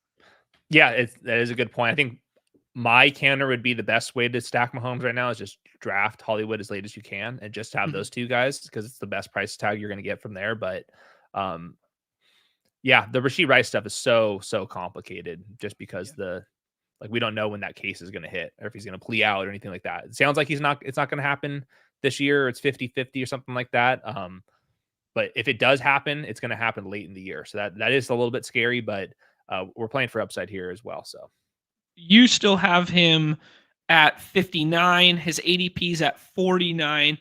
Yeah, that is a good point. I think my counter would be the best way to stack Mahomes right now is just draft Hollywood as late as you can and just have those 2 guys because it's the best price tag you're going to get from there. But the Rashee Rice stuff is so complicated just because we don't know when that case is going to hit or if he's going to plea out or anything like that. It sounds like it's not going to happen this year. It's 50-50 or something like that. But if it does happen, it's going to happen late in the year. So that is a little bit scary, but we're playing for upside here as well. So you still have him at 59. His ADP's at 49.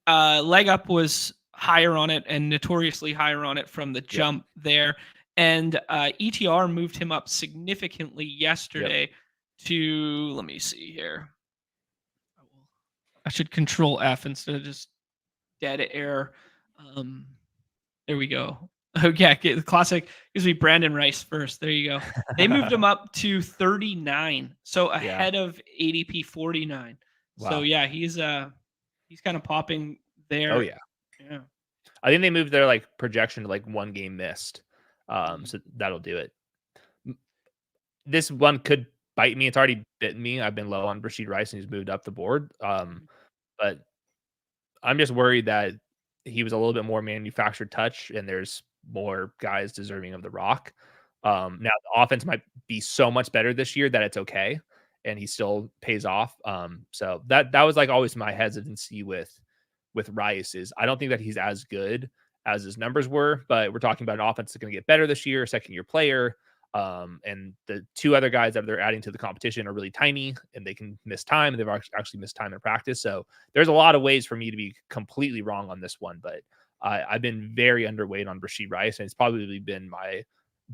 Leg Up was higher on it and notoriously higher on it from the jump there. And ETR moved him up significantly yesterday to, let me see here. I should control F instead of just dead air. There we go. Oh, yeah, the classic gives me Brandon Rice first. There you go. They moved him up to 39, so ahead of ADP 49. Wow. So yeah, he's kind of popping there. Oh yeah. I think they moved their like projection to like 1 game missed. So that'll do it. This one could bite me. It's already bitten me. I've been low on Rashee Rice and he's moved up the board. But I'm just worried that he was a little bit more manufactured touch and there's more guys deserving of the rock. Now the offense might be so much better this year that it's okay and he still pays off. So that was like always my hesitancy with Rice is I don't think that he's as good as his numbers were, but we're talking about an offense that's going to get better this year, 2nd-year player. And the 2 other guys that they're adding to the competition are really tiny and they can miss time. They've actually missed time in practice. So there's a lot of ways for me to be completely wrong on this one, but I've been very underweight on Rashee Rice and it's probably been my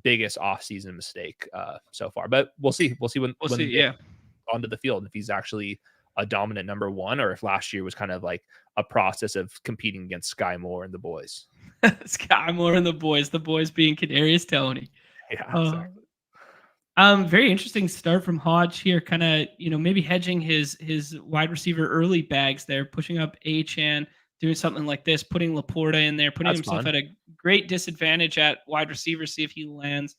biggest off-season mistake so far, but we'll see. We'll see when onto the field, if he's actually a dominant number 1 or if last year was kind of like a process of competing against Sky Moore and the boys. Sky Moore and the boys being Kadarius Toney. Yeah, exactly. Very interesting start from Hodge here, kind of, maybe hedging his wide receiver early bags there, pushing up Achane, doing something like this, putting Laporta in there, putting himself at a great disadvantage at wide receiver, see if he lands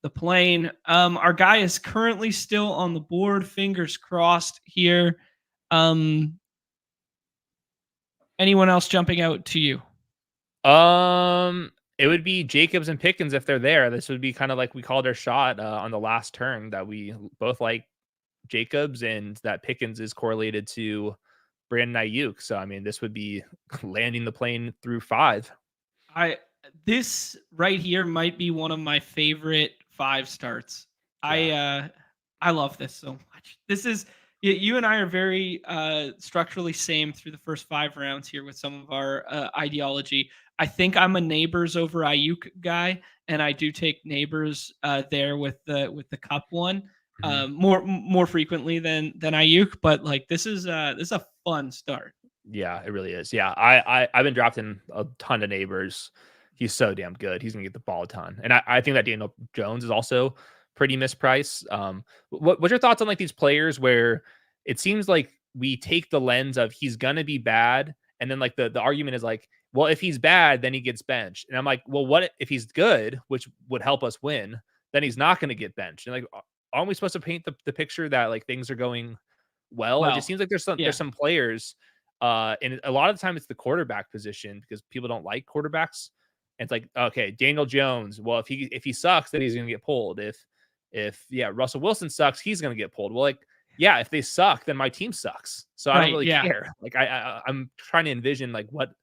the plane. Our guy is currently still on the board, fingers crossed here. Anyone else jumping out to you? It would be Jacobs and Pickens if they're there. This would be kind of like we called our shot on the last turn that we both like Jacobs and that Pickens is correlated to Brandon Aiyuk. So I mean, this would be landing the plane through 5. This right here might be one of my favorite 5 starts. Yeah. I love this so much. This is you and I are very structurally same through the first 5 rounds here with some of our ideology. I think I'm a Neighbors over Ayuk guy, and I do take Neighbors there with the Cup one more frequently than Ayuk. But like this is a fun start. Yeah, it really is. Yeah, I've been drafting a ton of Neighbors. He's so damn good. He's gonna get the ball a ton, and I think that Daniel Jones is also pretty mispriced. What's your thoughts on like these players where it seems like we take the lens of he's gonna be bad, and then like the argument is like, well, if he's bad, then he gets benched, and I'm like, well, what if he's good, which would help us win? Then he's not gonna get benched, and like, aren't we supposed to paint the picture that like things are going well? It just Well, seems like there's yeah, some players and a lot of the time it's the quarterback position because people don't like quarterbacks. And it's like, okay, Daniel Jones. Well, if he sucks, then he's gonna get pulled. If Russell Wilson sucks, he's gonna get pulled. Well, like, yeah, if they suck, then my team sucks. So I don't right, really yeah. care. Like I'm trying to envision like what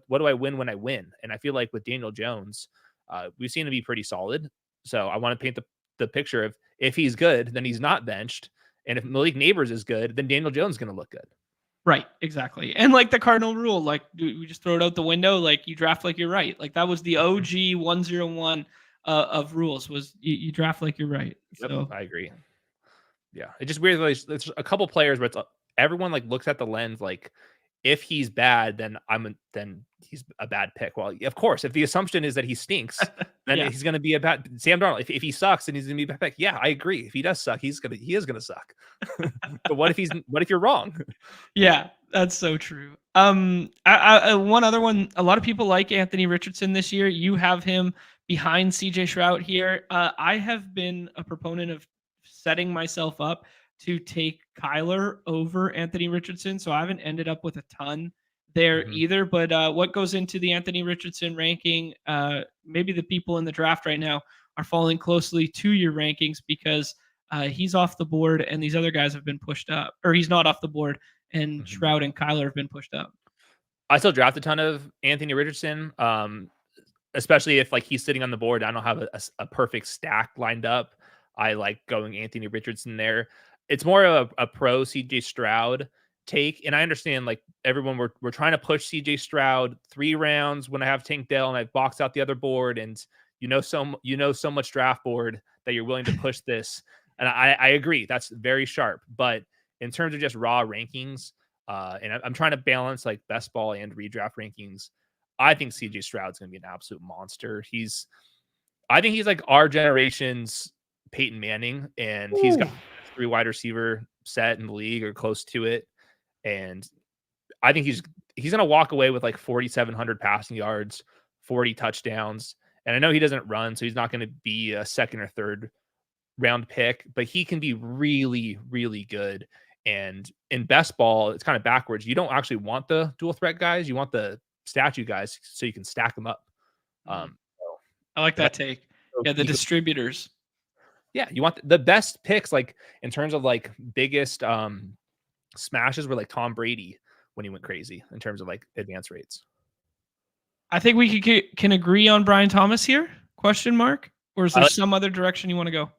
do I win when I win? And I feel like with Daniel Jones, we've seen him be pretty solid. So I want to paint the picture of if he's good, then he's not benched. And if Malik Neighbors is good, then Daniel Jones is gonna look good. Right, exactly. And like the cardinal rule, like we just throw it out the window, like you draft like you're right. Like that was the OG 101 of rules was you draft like you're right. Yep, So I agree. Yeah, it's just weird. Like, there's a couple players where it's everyone like looks at the lens like if he's bad, then then he's a bad pick. Well, of course, if the assumption is that he stinks, then yeah. he's going to be a bad Sam Darnold. If he sucks, then he's going to be a bad pick. Yeah, I agree. If he does suck, he is going to suck. But what if you're wrong? Yeah, that's so true. One other one, a lot of people like Anthony Richardson this year. You have him behind CJ Stroud here. I have been a proponent of setting myself up to take Kyler over Anthony Richardson, so I haven't ended up with a ton there Mhm. either. But what goes into the Anthony Richardson ranking? Maybe the people in the draft right now are following closely to your rankings because he's off the board and these other guys have been pushed up, or he's not off the board and Mhm. Shroud and Kyler have been pushed up. I still draft a ton of Anthony Richardson. Especially if like he's sitting on the board, I don't have a perfect stack lined up. I like going Anthony Richardson there. It's more of a pro CJ Stroud take, and I understand like everyone we're trying to push CJ Stroud 3 rounds when I have Tank Dell and I've boxed out the other board, and so much draft board that you're willing to push this, and I agree that's very sharp. But in terms of just raw rankings, and I'm trying to balance like best ball and redraft rankings. I think CJ Stroud's going to be an absolute monster. I think he's like our generation's Peyton Manning, and he's got Ooh. 3 wide receiver set in the league or close to it. And I think he's going to walk away with like 4,700 passing yards, 40 touchdowns. And I know he doesn't run, so he's not going to be a second or third round pick, but he can be really, really good. And in best ball, it's kind of backwards. You don't actually want the dual threat guys. You want the statue guys so you can stack them up. Mm, So I like if I that take. go Yeah, the keep it, distributors. yeah, you want the best picks, like in terms of like biggest smashes were like Tom Brady when he went crazy in terms of like advance rates. I think we can agree on Brian Thomas here? Question mark? Or is I there like, some other direction you want to go?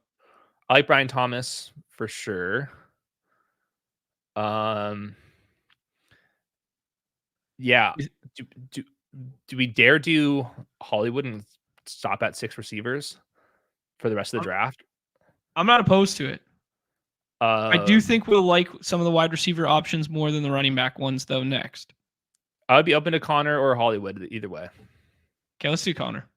I like Brian Thomas for sure. Um, yeah. Is- Do, do, do we dare do Hollywood and stop at 6 receivers for the rest of the I'm draft? I'm not opposed to it. I do Um, think we'll like some of the wide receiver options more than the running back ones though next. I would be open to Connor or Hollywood either way. Okay, let's do Connor.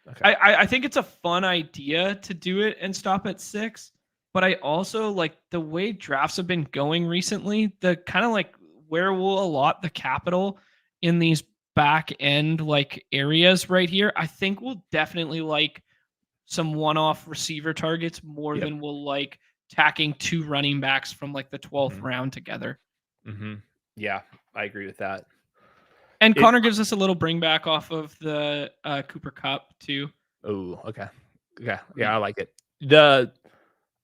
Okay. I think it's a fun idea to do it and stop at 6, but I also like the way drafts have been going recently, the kind of like where we'll allot the capital in these back end like areas right here. I think we'll definitely like some one-off receiver targets more Yep. than we'll like tacking 2 running backs from like the 12th Mhm. round together. Mhm. Yeah, I agree with that. And Connor gives us a little bring back off of the Cooper Cup too. Oh, okay. Yeah, I like it.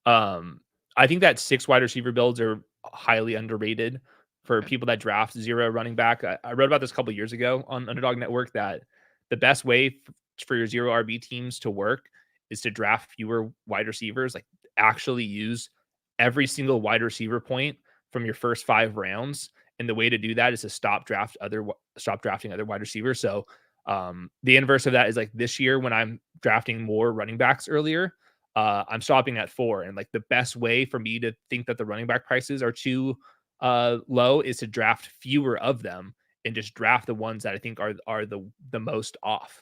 I think that 6 wide receiver builds are highly underrated for people that draft 0 running back. I wrote about this a couple years ago on Underdog Network that the best way for your 0 RB teams to work is to draft fewer wide receivers, like actually use every single wide receiver point from your first 5 rounds. And the way to do that is to stop drafting other wide receivers. So the inverse of that is like this year when I'm drafting more running backs earlier, I'm stopping at 4. And like the best way for me to think that the running back prices are too low is to draft fewer of them and just draft the ones that I think are the most off.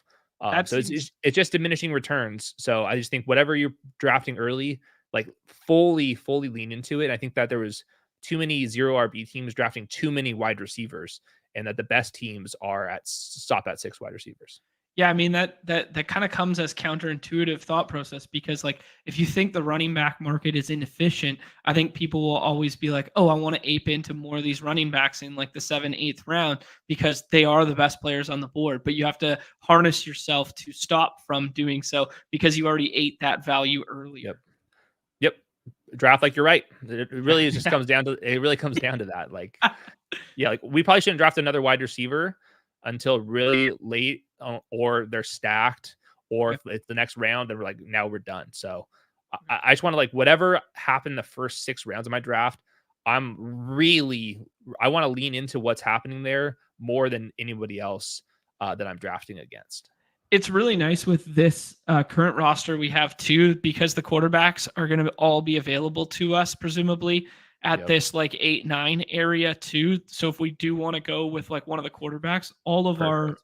So it's just diminishing returns. So I just think whatever you're drafting early, like fully lean into it. I think that there was too many 0 RB teams drafting too many wide receivers, and that the best teams are stop at 6 wide receivers. Yeah, I mean that kind of comes as counterintuitive thought process, because like if you think the running back market is inefficient, I think people will always be like, oh, I want to ape into more of these running backs in like the 7th, 8th round because they are the best players on the board. But you have to harness yourself to stop from doing so because you already ate that value earlier. Yep. Draft like you're right. It really just comes down to that. Like, yeah, like we probably shouldn't draft another wide receiver until really late, or they're stacked, or if it's the next round, then we're like, now we're done. So I just want to, like, whatever happened the first 6 rounds of my draft, I want to lean into what's happening there more than anybody else that I'm drafting against. It's really nice with this current roster we have too, because the quarterbacks are going to all be available to us, presumably at this like 8-9 area too. So if we do want to go with like one of the quarterbacks, all of our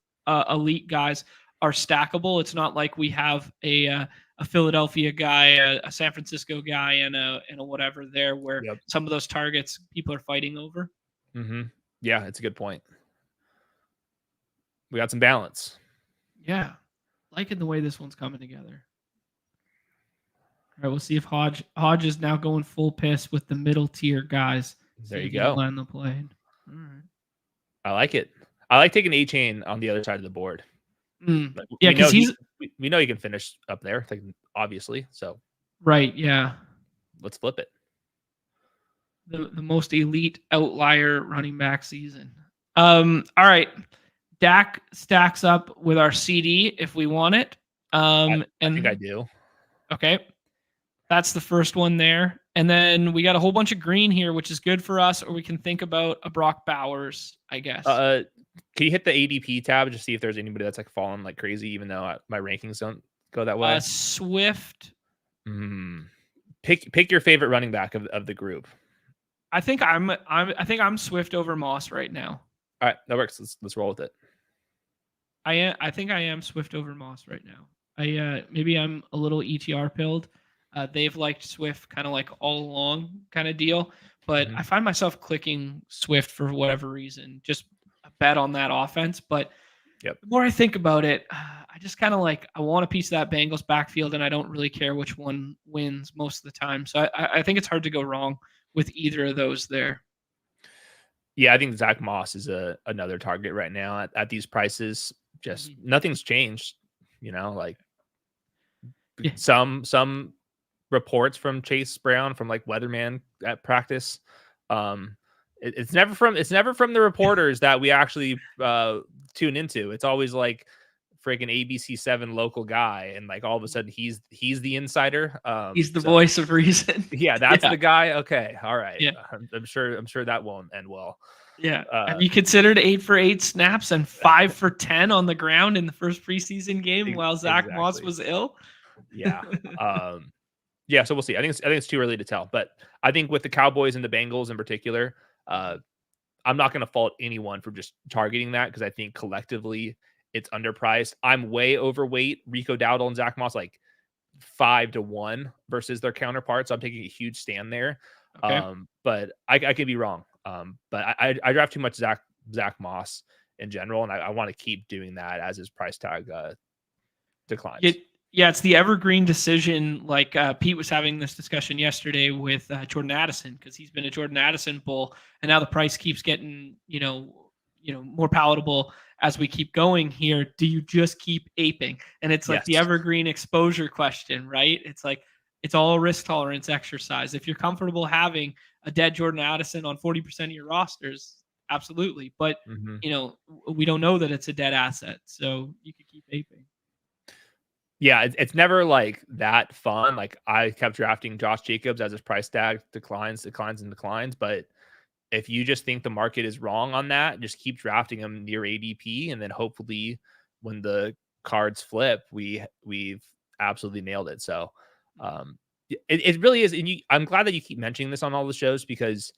elite guys are stackable. It's not like we have a Philadelphia guy, a San Francisco guy, and a whatever there, where some of those targets people are fighting over. Mm-hmm. Yeah, it's a good point. We got some balance. Yeah, liking the way this one's coming together. All right, we'll see if Hodge is now going full piss with the middle tier guys. There you go. On the plane. All right. I like it. I like taking A-Chain on the other side of the board. Like, yeah, because we know he can finish up there, like, obviously. So right, yeah. Let's flip it. The most elite outlier running back season. All right. Dak stacks up with our CD if we want it. I think I do. Okay. That's the first one there. And then we got a whole bunch of green here, which is good for us, or we can think about a Brock Bowers, I guess. Can you hit the ADP tab to see if there's anybody that's like falling like crazy, even though my rankings don't go that way? Swift. Pick your favorite running back of the group. I think I'm Swift over Moss right now. All right, that works. Let's roll with it. I think I am Swift over Moss right now. Maybe I'm a little ETR pilled. They've liked Swift kind of like all along kind of deal, but I find myself clicking Swift for whatever reason, just a bet on that offense. But the more I think about it, I just kind of like, I want a piece of that Bengals backfield, and I don't really care which one wins most of the time. So I think it's hard to go wrong with either of those there. Yeah, I think Zach Moss is another target right now at these prices. Just nothing's changed, like some reports from Chase Brown from like Weatherman at practice. It's never from the reporters that we actually tune into. It's always like freaking ABC7 local guy, and like all of a sudden he's the insider. He's the voice of reason. Yeah, that's the guy. Okay, all right. Yeah. I'm sure that won't end well. Yeah. Have you considered 8 for 8 snaps and 5 for 10 on the ground in the first preseason game while Zach Moss was ill? Yeah. Yeah. So we'll see. I think it's too early to tell, but I think with the Cowboys and the Bengals in particular, I'm not going to fault anyone for just targeting that, because I think collectively it's underpriced. I'm way overweight Rico Dowdle and Zach Moss, like 5-1 versus their counterparts. So I'm taking a huge stand there. Okay. But I could be wrong. But I draft too much Zach Moss in general, and I want to keep doing that as his price tag declines. Yeah, it's the evergreen decision. Like Pete was having this discussion yesterday with Jordan Addison, because he's been a Jordan Addison bull, and now the price keeps getting, more palatable as we keep going here. Do you just keep aping? And it's like the Yes. evergreen exposure question, right? It's like it's all risk tolerance exercise. If you're comfortable having a dead Jordan Addison on 40% of your rosters, absolutely. But we don't know that it's a dead asset, so you could keep aping. Yeah, it's never like that fun. Like I kept drafting Josh Jacobs as his price tag declines. But if you just think the market is wrong on that, just keep drafting him near ADP, and then hopefully when the cards flip, we've absolutely nailed it. So it really is. And I'm glad that you keep mentioning this on all the shows, because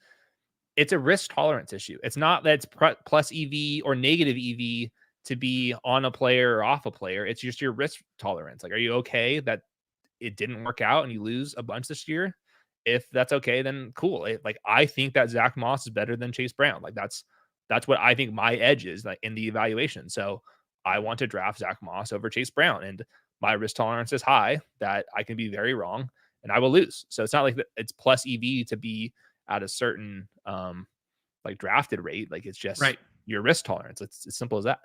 it's a risk tolerance issue. It's not that it's plus EV or negative EV to be on a player or off a player. It's just your risk tolerance. Like, are you okay that it didn't work out and you lose a bunch this year? If that's okay, then cool. I think that Zach Moss is better than Chase Brown. Like that's what I think my edge is, like in the evaluation. So I want to draft Zach Moss over Chase Brown, and my risk tolerance is high that I can be very wrong and I will lose. So it's not like it's plus EV to be at a certain like drafted rate. Like it's just your risk tolerance. It's as simple as that.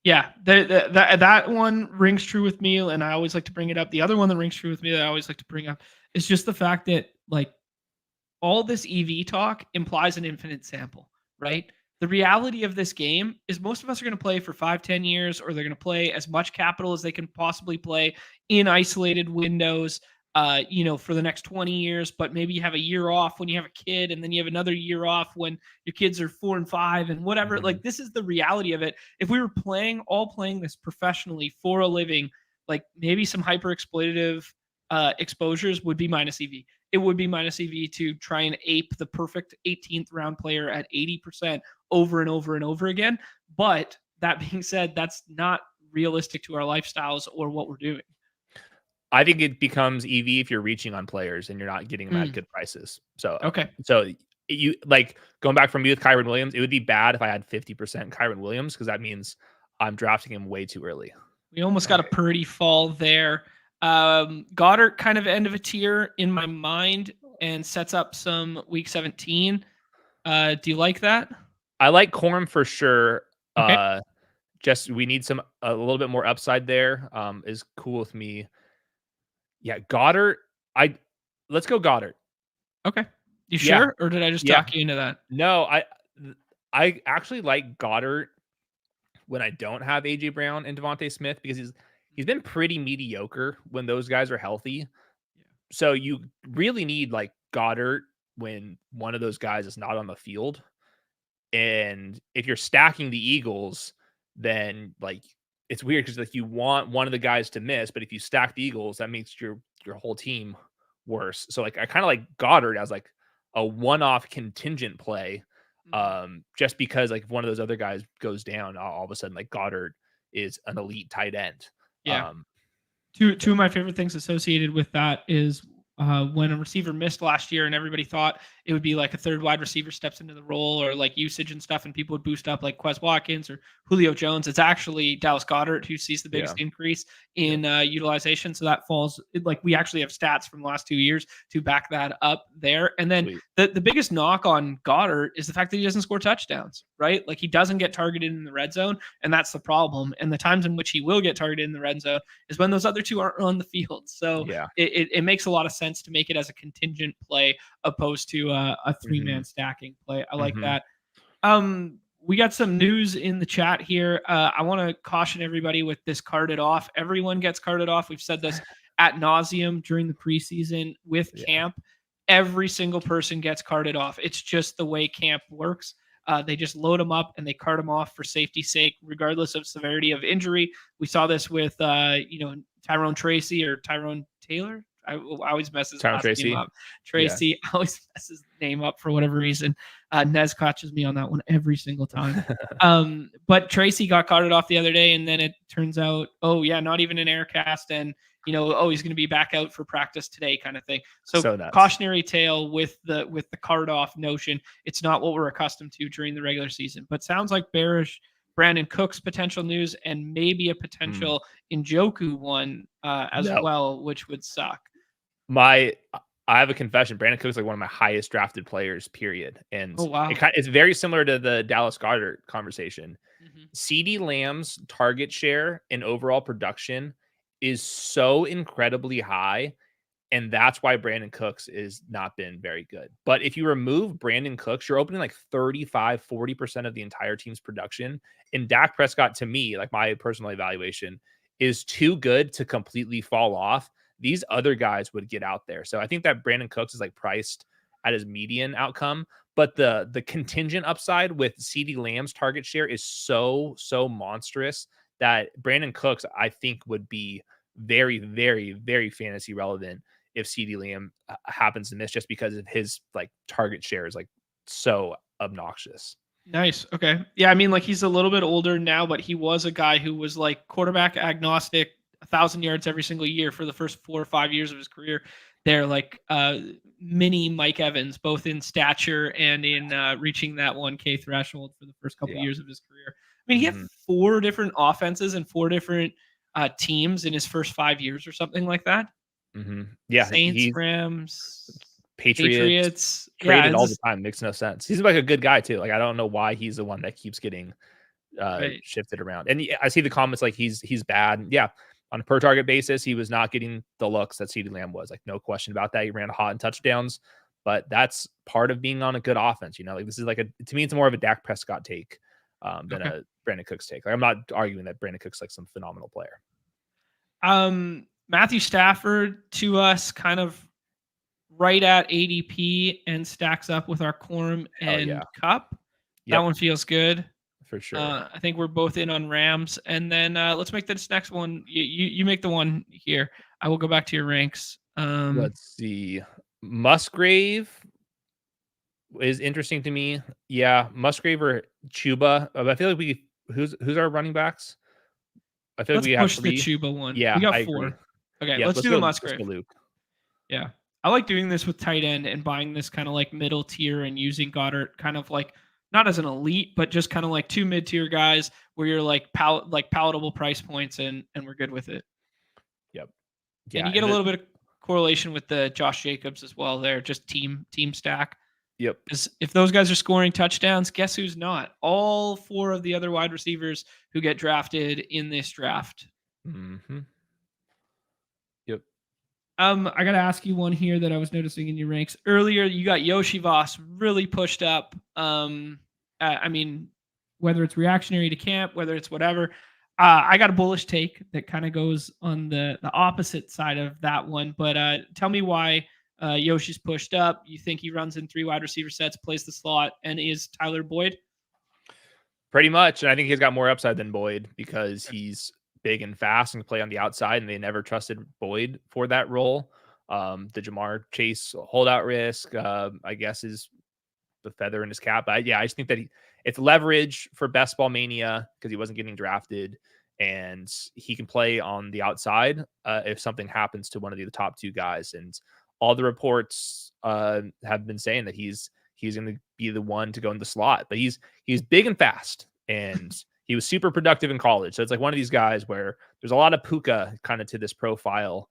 Yeah, that one rings true with me, and I always like to bring it up. The other one that rings true with me that I always like to bring up is just the fact that like all this EV talk implies an infinite sample, right? The reality of this game is most of us are going to play for 5-10 years, or they're going to play as much capital as they can possibly play in isolated windows, for the next 20 years. But maybe you have a year off when you have a kid, and then you have another year off when your kids are 4 and 5 and whatever. Like, this is the reality of it. If we were playing this professionally for a living, like maybe some hyper exploitative exposures would be minus EV. It would be minus EV to try and ape the perfect 18th round player at 80% over and over and over again. But that being said, that's not realistic to our lifestyles or what we're doing. I think it becomes EV if you're reaching on players and you're not getting them at good prices. So okay. So you like going back from me with Kyren Williams, it would be bad if I had 50% Kyren Williams, because that means I'm drafting him way too early. We almost got a Purdy fall there. Goddard kind of end of a tier in my mind and sets up some week 17. Do you like that? I like Corum for sure. Okay. Just we need a little bit more upside there. Is cool with me. Yeah, Goddard. Let's go Goddard. Okay. You sure? Or did I just talk you into that? No, I actually like Goddard when I don't have AJ Brown and Devontae Smith, because he's been pretty mediocre when those guys are healthy. Yeah. So you really need like Goddard when one of those guys is not on the field. And if you're stacking the Eagles, then like it's weird, because like you want one of the guys to miss, but if you stack the Eagles, that makes your whole team worse. So like I kind of like Goddard as like a one-off contingent play. Just because like if one of those other guys goes down, all of a sudden like Goddard is an elite tight end. Yeah. Two of my favorite things associated with that is when a receiver missed last year and everybody thought it would be like a third wide receiver steps into the role, or like usage and stuff, and people would boost up like Quez Watkins or Julio Jones. It's actually Dallas Goedert who sees the biggest increase in utilization. So that falls, like we actually have stats from the last 2 years to back that up there. And then the biggest knock on Goddard is the fact that he doesn't score touchdowns, right? Like he doesn't get targeted in the red zone, and that's the problem. And the times in which he will get targeted in the red zone is when those other two aren't on the field. So it makes a lot of sense to make it as a contingent play opposed to a three-man stacking play. I like that. We got some news in the chat here. I want to caution everybody with this carded off. Everyone gets carded off. We've said this ad nauseum during the preseason with camp. Every single person gets carded off. It's just the way camp works. They just load them up and they cart them off for safety's sake, regardless of severity of injury. We saw this with, Tyrone Tracy or Tyrone Taylor. I always mess his last name up. Tracy always messes the name up for whatever reason. Nez catches me on that one every single time. But Tracy got carted off the other day, and then it turns out, not even an air cast, and he's going to be back out for practice today, kind of thing. So cautionary tale with the card off notion. It's not what we're accustomed to during the regular season, but sounds like bearish Brandon Cooks potential news, and maybe a potential Njoku one as well, which would suck. I have a confession. Brandon Cooks is like one of my highest drafted players, period. And Oh wow. it's very similar to the Dallas Goedert conversation. Mhm. CeeDee Lamb's target share and overall production is so incredibly high. And that's why Brandon Cooks is not been very good. But if you remove Brandon Cooks, you're opening like 35-40% of the entire team's production. And Dak Prescott, to me, like my personal evaluation, is too good to completely fall off. These other guys would get out there. So I think that Brandon Cooks is like priced at his median outcome. But the contingent upside with CeeDee Lamb's target share is so monstrous that Brandon Cooks, I think, would be very, very, very fantasy relevant if CeeDee Lamb happens to miss, just because of his like target share is like so obnoxious. Nice. Okay. Yeah, I mean, like he's a little bit older now, but he was a guy who was like quarterback agnostic, 1,000 yards every single year for the first 4 or 5 years of his career. They're like mini Mike Evans, both in stature and in reaching that 1K threshold for the first couple years of his career. I mean, he had 4 different offenses and 4 different teams in his first 5 years or something like that. Yeah, Saints, Rams, Patriots. Yeah, Traded all the time. Makes no sense. He's like a good guy too. Like I don't know why he's the one that keeps getting right. shifted around. And I see the comments like he's bad. Yeah, on a per target basis, he was not getting the looks that CeeDee Lamb was. Like no question about that. He ran hot in touchdowns, but that's part of being on a good offense. You know, like this is like to me, it's more of a Dak Prescott take than a Brandon Cooks take. Like I'm not arguing that Brandon Cooks like some phenomenal player. Matthew Stafford to us kind of right at ADP and stacks up with our Quorum and Cup. That one feels good for sure. I think we're both in on Rams, and then let's make this next one. You make the one here. I will go back to your ranks. Let's see. Musgrave is interesting to me. Yeah, Musgrave or Chuba. I feel like who's our running backs? I feel like we have 3. The Chuba one. Yeah, we got I 4. Agree. Okay, let's do the Musgrave. Let's go Luke. Yeah, I like doing this with tight end and buying this kind of like middle tier and using Goddard kind of like not as an elite, but just kind of like 2 mid-tier guys where you're like palatable price points and we're good with it. Yep. Yeah, and you get a little bit of correlation with the Josh Jacobs as well there, just team stack. Yep. Because if those guys are scoring touchdowns, guess who's not? All 4 of the other wide receivers who get drafted in this draft. Yep. I got to ask you one here that I was noticing in your ranks. Earlier, you got Yoshi Voss really pushed up. I mean, whether it's reactionary to camp, whether it's whatever. I got a bullish take that kind of goes on the opposite side of that one. But tell me why Yoshi's pushed up. You think he runs in 3 wide receiver sets, plays the slot, and is Tyler Boyd? Pretty much. And I think he's got more upside than Boyd because he's big and fast and can play on the outside, and they never trusted Boyd for that role. The Jamar Chase holdout risk, I guess, is the feather in his cap. But yeah, I just think that it's leverage for best ball mania because he wasn't getting drafted, and he can play on the outside if something happens to one of the top 2 guys. And all the reports have been saying that he's going to be the one to go in the slot, but he's big and fast, and he was super productive in college. So it's like one of these guys where there's a lot of Puka kind of to this profile.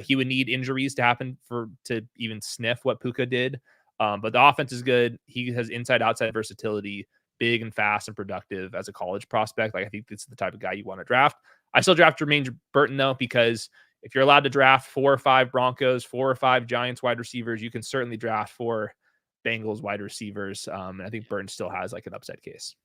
He would need injuries to happen to even sniff what Puka did. But the offense is good. He has inside-outside versatility, big and fast and productive as a college prospect. Like I think this is the type of guy you want to draft. I still draft Jermaine Burton though, because if you're allowed to draft 4 or 5 Broncos, 4 or 5 Giants wide receivers, you can certainly draft 4 Bengals wide receivers. And I think Burton still has like an upside case.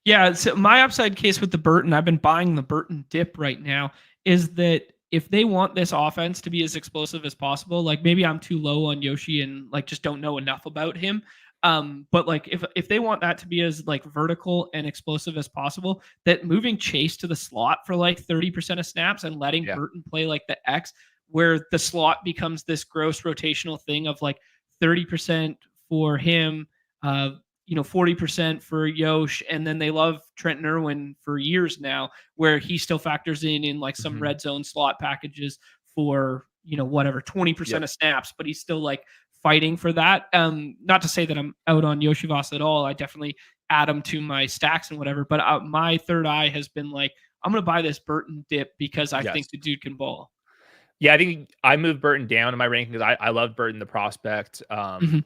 Yeah, so my upside case with the Burton, I've been buying the Burton dip right now, is that if they want this offense to be as explosive as possible, like maybe I'm too low on Yoshi and like just don't know enough about him. But like if they want that to be as like vertical and explosive as possible, that moving Chase to the slot for like 30% of snaps and letting Burton play like the X, where the slot becomes this gross rotational thing of like 30% for him, 40% for Yosh, and then they love Trenton Irwin for years now, where he still factors in like some red zone slot packages for whatever 20% of snaps, but he's still like fighting for that. Not to say that I'm out on Yoshi Voss at all. I definitely add him to my stacks and whatever, but my third eye has been like, I'm gonna buy this Burton dip because I think the dude can ball. Yeah, I think I moved Burton down in my ranking because I love Burton the prospect. And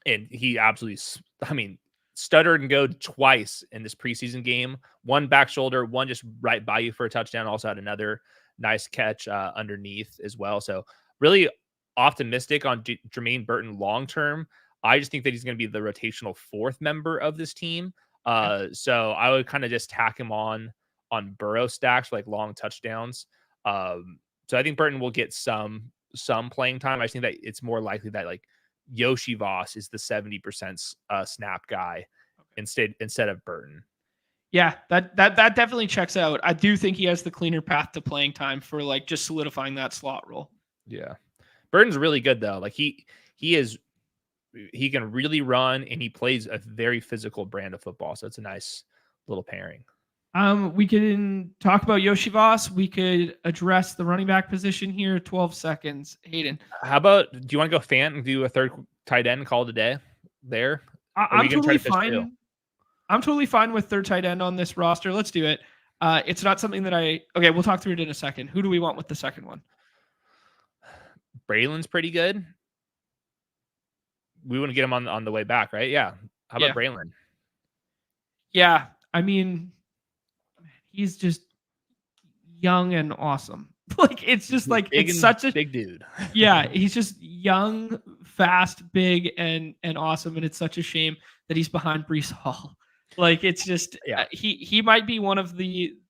he absolutely, I mean, stuttered and go twice in this preseason game. One back shoulder, one just right by you for a touchdown. Also had another nice catch underneath as well. So really optimistic on Jermaine Burton long term. I just think that he's going to be the rotational fourth member of this team. So I would kind of just tack him on Burrow stacks for like long touchdowns. So I think Burton will get some playing time. I think that it's more likely that like Yoshi Voss is the 70% snap guy instead of Burton. Yeah, that definitely checks out. I do think he has the cleaner path to playing time for like just solidifying that slot role. Yeah. Burton's really good though. Like he can really run and he plays a very physical brand of football. So it's a nice little pairing. We can talk about Yoshi Voss. We could address the running back position here. 12 seconds. Hayden. How about, do you want to go Fant and do a third tight end call today there? I'm totally fine. I'm totally fine with third tight end on this roster. Let's do it. It's not something that we'll talk through it in a second. Who do we want with the second one? Braylon's pretty good. We want to get him on the way back, right? Yeah. How about Braylon? Yeah. I mean, he's just young and awesome. Like it's just like it's such a big dude. Yeah, he's just young, fast, big, and awesome. And it's such a shame that he's behind Breece Hall. Like it's just he might be one of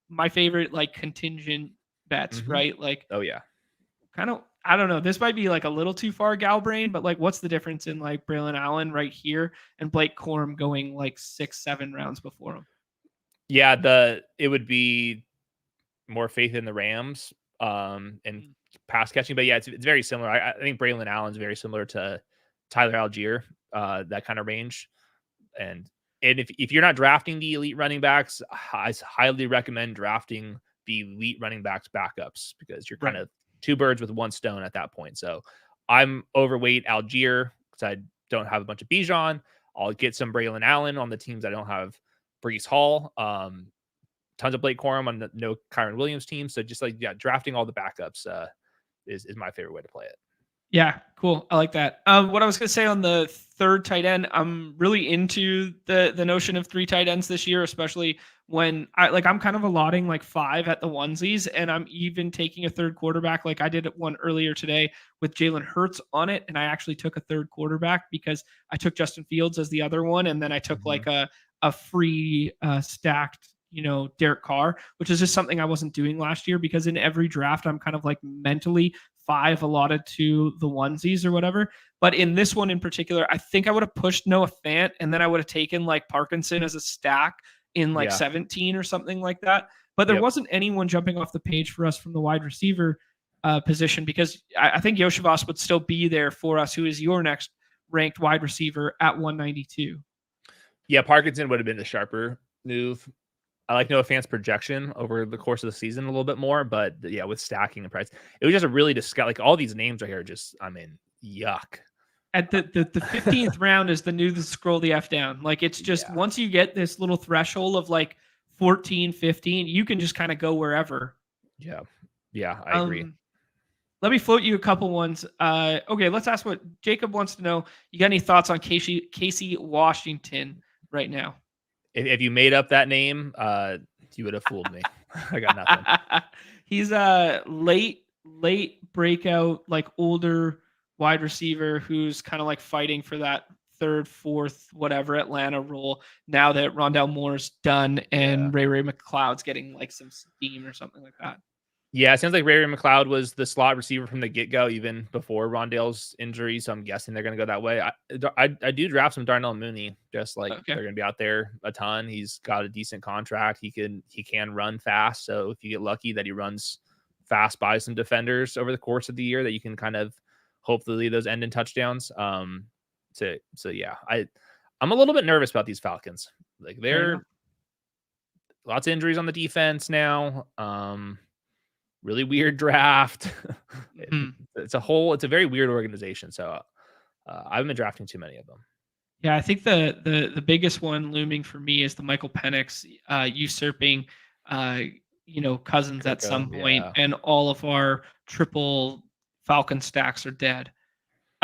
my favorite like contingent bets, right? Like kind of I don't know. This might be like a little too far gal brain, but like what's the difference in like Braylon Allen right here and Blake Corum going like 6-7 rounds before him? Yeah, it would be more faith in the Rams and pass catching, but yeah, it's very similar. I think Braylon Allen's very similar to Tyler Algier, that kind of range. And if you're not drafting the elite running backs, I highly recommend drafting the elite running backs backups because you're kind of two birds with one stone at that point. So I'm overweight Algier because I don't have a bunch of Bijan. I'll get some Braylon Allen on the teams I don't have Breece Hall. Tons of Blake Corum on no Kyron Williams team. So just like, drafting all the backups is my favorite way to play it. Yeah, cool. I like that. What I was going to say on the third tight end, I'm really into the notion of three tight ends this year, especially when I'm kind of allotting like 5 at the onesies, and I'm even taking a third quarterback. Like I did one earlier today with Jalen Hurts on it, and I actually took a third quarterback because I took Justin Fields as the other one, and then I took like a free stacked Derek Carr, which is just something I wasn't doing last year because in every draft I'm kind of like mentally 5 allotted to the onesies or whatever. But in this one in particular, I think I would have pushed Noah Fant and then I would have taken like Parkinson as a stack in like 17 or something like that. But there wasn't anyone jumping off the page for us from the wide receiver position because I think Yoshi Voss would still be there for us, who is your next ranked wide receiver at 192. Yeah, Parkinson would have been the sharper move. I like Noah Fant's projection over the course of the season a little bit more, but yeah, with stacking the price, it was just a really like all these names right here. Just, I mean, yuck. At the 15th round is the new scroll the F down. Like it's just once you get this little threshold of like 14, 15, you can just kind of go wherever. Yeah. Yeah, I agree. Let me float you a couple ones. Okay, let's ask what Jacob wants to know. You got any thoughts on Casey Washington right now? If you made up that name, you would have fooled me. I got nothing. He's a late breakout, like older wide receiver who's kind of like fighting for that third, fourth, whatever Atlanta role now that Rondale Moore's done and Ray McLeod's getting like some steam or something like that. Yeah, it sounds like Ray McLeod was the slot receiver from the get-go, even before Rondale's injury. So I'm guessing they're going to go that way. I do draft some Darnell Mooney, just like they're going to be out there a ton. He's got a decent contract. He can run fast. So if you get lucky that he runs fast by some defenders over the course of the year, that you can kind of hopefully those end in touchdowns. So yeah, I'm a little bit nervous about these Falcons. Like they're lots of injuries on the defense now. Really weird draft. It's a very weird organization. So I've been drafting too many of them. Yeah, I think the biggest one looming for me is the Michael Penix usurping Cousins at some Kirko, point, yeah. and all of our triple Falcon stacks are dead.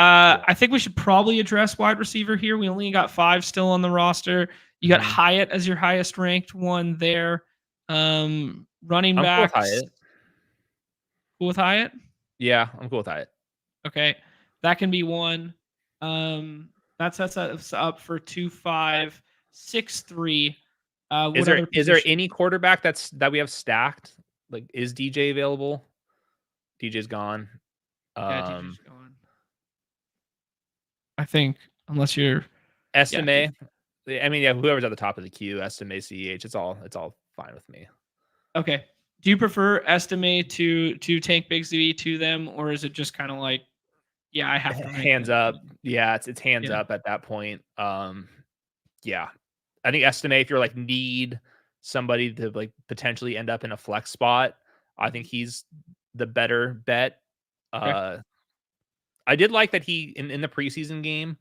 Yeah. I think we should probably address wide receiver here. We only got 5 still on the roster. You got Hyatt as your highest ranked one there. Running I'm cool with backs. Hyatt. Cool with Hyatt? Yeah, I'm cool with Hyatt. Okay. That can be one. That sets us up for 2-5, 6-3. Is there any quarterback that we have stacked? Like, is DJ available? DJ's gone. Yeah, DJ's gone. I think, unless you're Estimate. Yeah, I mean, yeah, whoever's at the top of the queue, Estimate, CEH, it's all fine with me. Okay. Do you prefer Estimate to Tank Bigsby to them, or is it just kind of like, yeah, I have to rank hands them? up? Yeah, it's hands up at that point. Yeah, I think Estimate, if you're like need somebody to like potentially end up in a flex spot, I think he's the better bet. Okay. I did like that he in the preseason game,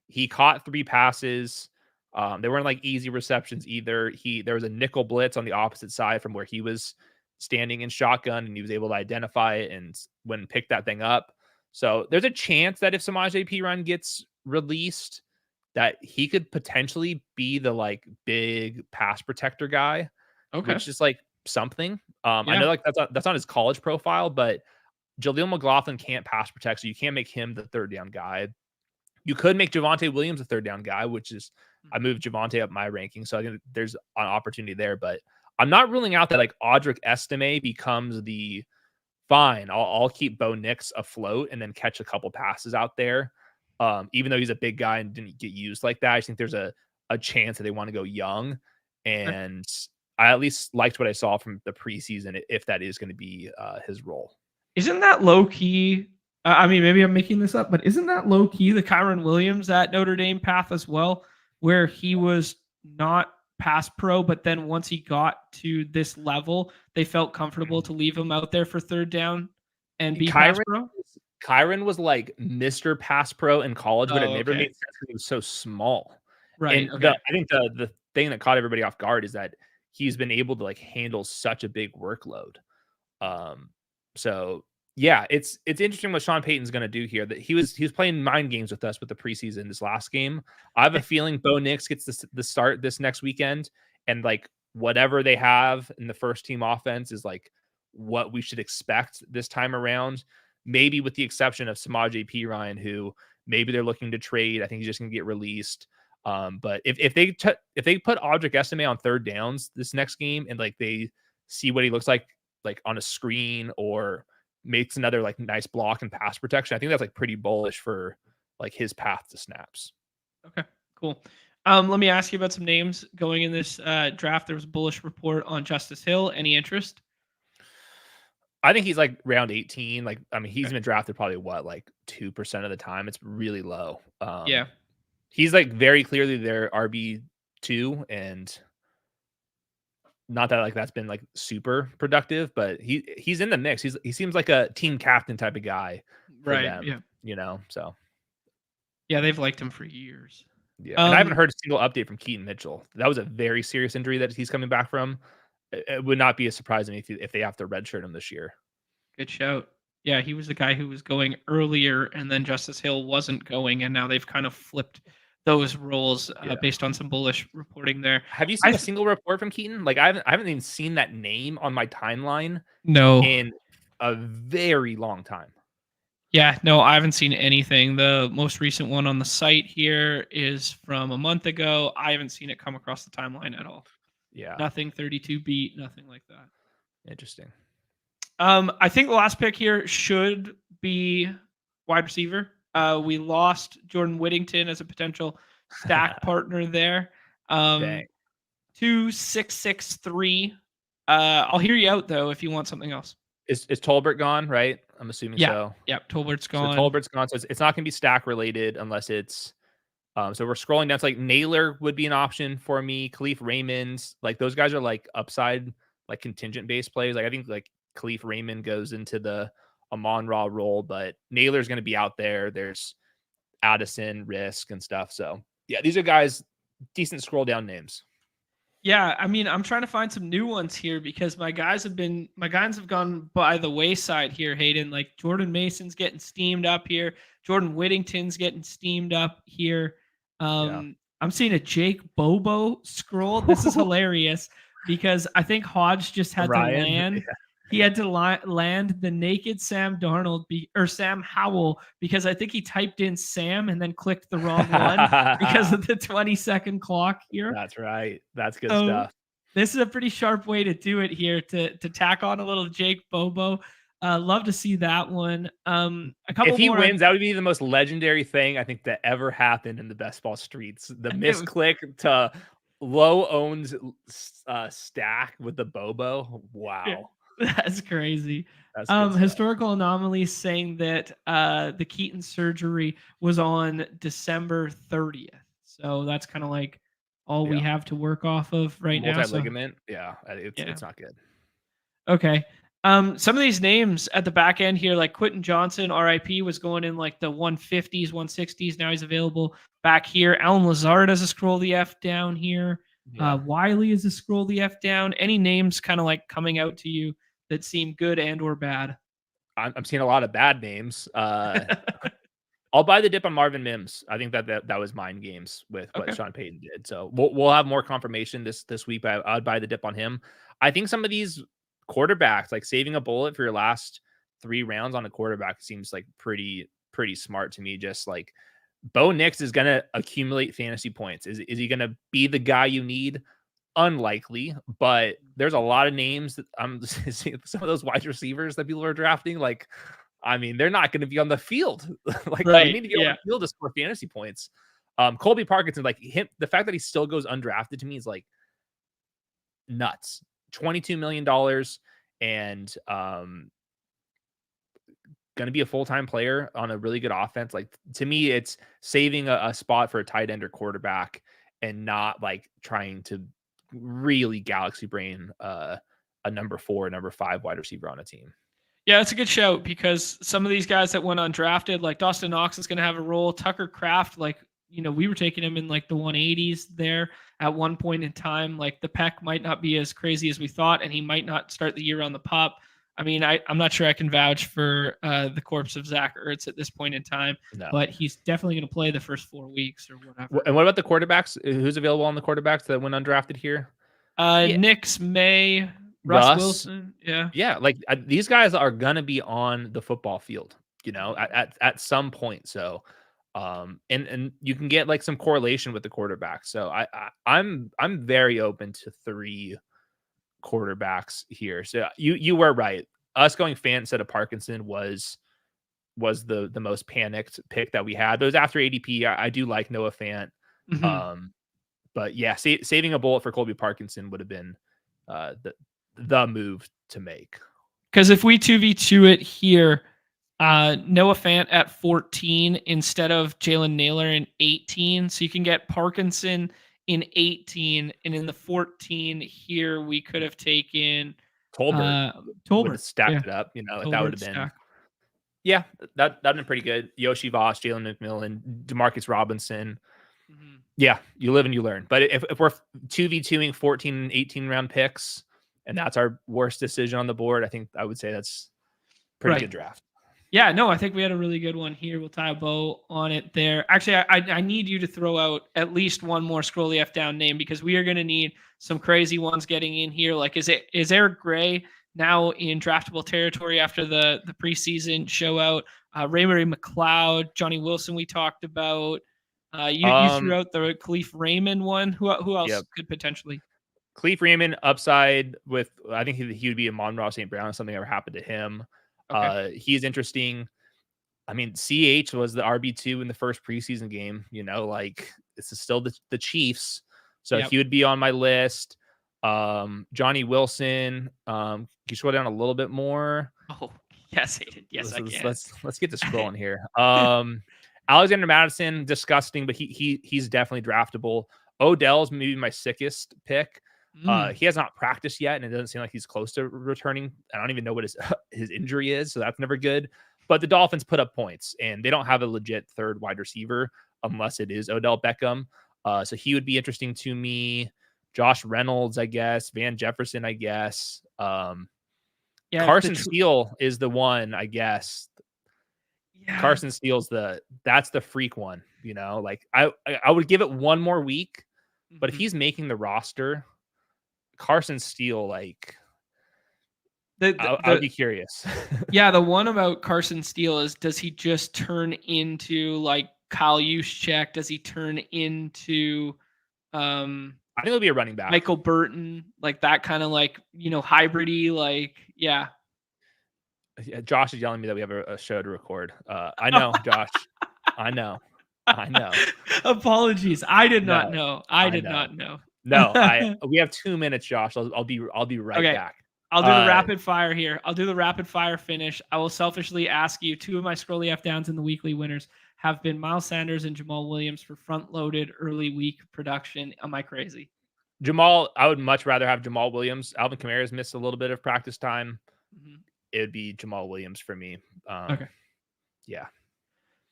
he caught 3 passes. They weren't like easy receptions either. There was a nickel blitz on the opposite side from where he was standing in shotgun, and he was able to identify it and when pick that thing up. So there's a chance that if Samaje Perine gets released, that he could potentially be the like big pass protector guy, Okay. which is like something. I Yeah. know like that's not his college profile, but Jaleel McLaughlin can't pass protect, so you can't make him the third down guy. You could make Javonte Williams a third down guy, which is I moved Javonte up my ranking, so I think there's an opportunity there. But I'm not ruling out that like Audric Estime becomes the fine. I'll keep Bo Nix afloat and then catch a couple passes out there. Even though he's a big guy and didn't get used like that, I think there's a chance that they want to go young. And I at least liked what I saw from the preseason if that is going to be his role. Isn't that low key? I mean, maybe I'm making this up, but isn't that low key the Kyron Williams at Notre Dame path as well, where he was not pass pro, but then once he got to this level, they felt comfortable to leave him out there for third down and be pass pro? Kyron was like Mr. Pass Pro in college, but it never made sense because he was so small. Right. And I think the thing that caught everybody off guard is that he's been able to like handle such a big workload. So yeah, it's interesting what Sean Payton's going to do here. That he was playing mind games with us with the preseason this last game. I have a feeling Bo Nix gets the start this next weekend, and like whatever they have in the first team offense is like what we should expect this time around. Maybe with the exception of Samaje Perine, who maybe they're looking to trade. I think he's just going to get released. But if they put Audric Estime on third downs this next game and like they see what he looks like on a screen or makes another like nice block and pass protection, I think that's like pretty bullish for like his path to snaps. Okay, cool. Let me ask you about some names going in this draft. There was a bullish report on Justice Hill. Any interest? I think he's like round 18. Like, I mean, he's been drafted probably like 2% of the time. It's really low. Yeah. He's like very clearly their RB2, and not that like that's been like super productive, but he's in the mix. He seems like a team captain type of guy for them, so yeah, they've liked him for years. Yeah, and I haven't heard a single update from Keaton Mitchell. That was a very serious injury that he's coming back from. It would not be a surprise to me if they have to redshirt him this year. Good shout. Yeah, he was the guy who was going earlier, and then Justice Hill wasn't going, and now they've kind of flipped those roles based on some bullish reporting there. Have you seen a single report from Keaton? Like I haven't even seen that name on my timeline. No, in a very long time. Yeah, no, I haven't seen anything. The most recent one on the site here is from a month ago. I haven't seen it come across the timeline at all. Yeah. Nothing 32 beat, nothing like that. Interesting. I think the last pick here should be wide receiver. We lost Jordan Whittington as a potential stack partner there. 2-6-6-3. I'll hear you out though if you want something else. Is Tolbert gone, right? I'm assuming so. Yeah, Tolbert's gone. So Tolbert's gone. So it's not going to be stack related unless it's so we're scrolling down. It's like Naylor would be an option for me. Khalif Raymond, like those guys are like upside, like contingent based plays. Like I think like Khalif Raymond goes into the Amon-Ra role, but Naylor's going to be out there. There's Addison, Risk, and stuff. So yeah, these are guys, decent scroll down names. Yeah, I mean, I'm trying to find some new ones here because my guys have gone by the wayside here, Hayden. Like Jordan Mason's getting steamed up here. Jordan Whittington's getting steamed up here. Yeah. I'm seeing a Jake Bobo scroll. This is hilarious because I think Hodge just had to Ryan. land. He had to land the naked Sam Darnold or Sam Howell because I think he typed in Sam and then clicked the wrong one because of the 20-second clock here. That's right. That's good So stuff. this is a pretty sharp way to do it here to tack on a little Jake Bobo. Love to see that one. A couple If he more. wins, that would be the most legendary thing I think that ever happened in the best ball streets. The misclick to low owns stack with the Bobo. Wow. That's crazy. That's good stuff. Historical anomalies saying that the Keaton surgery was on December 30th. So that's kind of like all we have to work off of right now. Multi-ligament. Yeah, it's not good. Okay. Some of these names at the back end here, like Quentin Johnson, RIP, was going in like the 150s, 160s. Now he's available back here. Alan Lazard has a scroll the F down here. Yeah. Wiley is a scroll the F down. Any names kind of like coming out to you that seem good and or bad? I'm seeing a lot of bad names. I'll buy the dip on Marvin Mims. I think that was mind games with what Sean Payton did. So we'll have more confirmation this week, but I'd buy the dip on him. I think some of these quarterbacks, like saving a bullet for your last 3 rounds on a quarterback, seems like pretty smart to me. Just like Bo Nix is gonna accumulate fantasy points. Is he gonna be the guy you need? Unlikely, but there's a lot of names that I'm seeing some of those wide receivers that people are drafting. Like, I mean, they're not going to be on the field. Like, they need to be on the field to score fantasy points. Colby Parkinson, like him, the fact that he still goes undrafted to me is like nuts. $22 million and going to be a full-time player on a really good offense. Like, to me, it's saving a spot for a tight end or quarterback and not like trying to really galaxy brain a number 4, number 5 wide receiver on a team. Yeah, it's a good shout because some of these guys that went undrafted, like Dawson Knox is going to have a role. Tucker Kraft, like, we were taking him in like the 180s there at one point in time. Like the peck might not be as crazy as we thought, and he might not start the year on the pup. I mean, I'm not sure I can vouch for the corpse of Zach Ertz at this point in time, but he's definitely going to play the first 4 weeks or whatever. And what about the quarterbacks? Who's available on the quarterbacks that went undrafted here? Nix, May, Russ Wilson. Yeah. Like these guys are going to be on the football field, at some point. So, and you can get like some correlation with the quarterback. So I'm very open to 3 quarterbacks here. So you were right. Us going Fant instead of Parkinson was the most panicked pick that we had. Those after ADP, I do like Noah Fant. Mm-hmm. But yeah, saving a bullet for Colby Parkinson would have been the move to make. Because if we 2v2 it here, Noah Fant at 14 instead of Jalen Naylor in 18. So you can get Parkinson in 18. And in the 14 here, we could have taken Tolbert. Would have stacked it up. Tolbert that would have been. Yeah, that'd been pretty good. Yoshi Voss, Jalen McMillan, Demarcus Robinson. Mm-hmm. Yeah, you live and you learn. But if we're 2v2ing 14 and 18 round picks, and that's our worst decision on the board, I would say that's pretty good draft. Yeah, no, I think we had a really good one here. We'll tie a bow on it there. Actually, I need you to throw out at least one more scroll F down name because we are going to need some crazy ones getting in here. Like, is Eric Gray now in draftable territory after the preseason show out? Ray McLeod, Johnny Wilson we talked about. You threw out the Khalif Raymond one. Who else could potentially? Khalif Raymond upside with, I think he would be a Monroe St. Brown if something ever happened to him. Okay. He's interesting. I mean, CH was the RB2 in the first preseason game. Like this is still the Chiefs, so he would be on my list. Johnny Wilson. Can you scroll down a little bit more? Oh, yes, Hayden. Yes, I can. Let's get to scrolling here. Alexander Madison, disgusting, but he's definitely draftable. Odell's maybe my sickest pick. He has not practiced yet, and it doesn't seem like he's close to returning. I don't even know what his injury is, so that's never good. But the Dolphins put up points, and they don't have a legit third wide receiver unless it is Odell Beckham. So he would be interesting to me. Josh Reynolds, I guess, Van Jefferson, I guess. Yeah, Carson Steele is the one, I guess. Yeah. Carson Steele's that's the freak one, you know. Like I would give it one more week, but if he's making the roster, Carson Steele, like I would be curious. Yeah, the one about Carson Steele is, does he just turn into like Kyle Juszczyk? Does he turn into I think it'll be a running back. Michael Burton, like that kind of like, hybridy, like, yeah. Josh is yelling at me that we have a show to record. I know, Josh. I know. Apologies. I did not know. I did not know. No, we have 2 minutes, Josh. I'll be right back. I'll do the rapid fire here. I'll do the rapid fire finish. I will selfishly ask you, 2 of my Scrolly F downs in the weekly winners have been Miles Sanders and Jamal Williams for front-loaded early week production. Am I crazy? Jamal, I would much rather have Jamal Williams. Alvin Kamara's missed a little bit of practice time. It would be Jamal Williams for me. Okay. Yeah.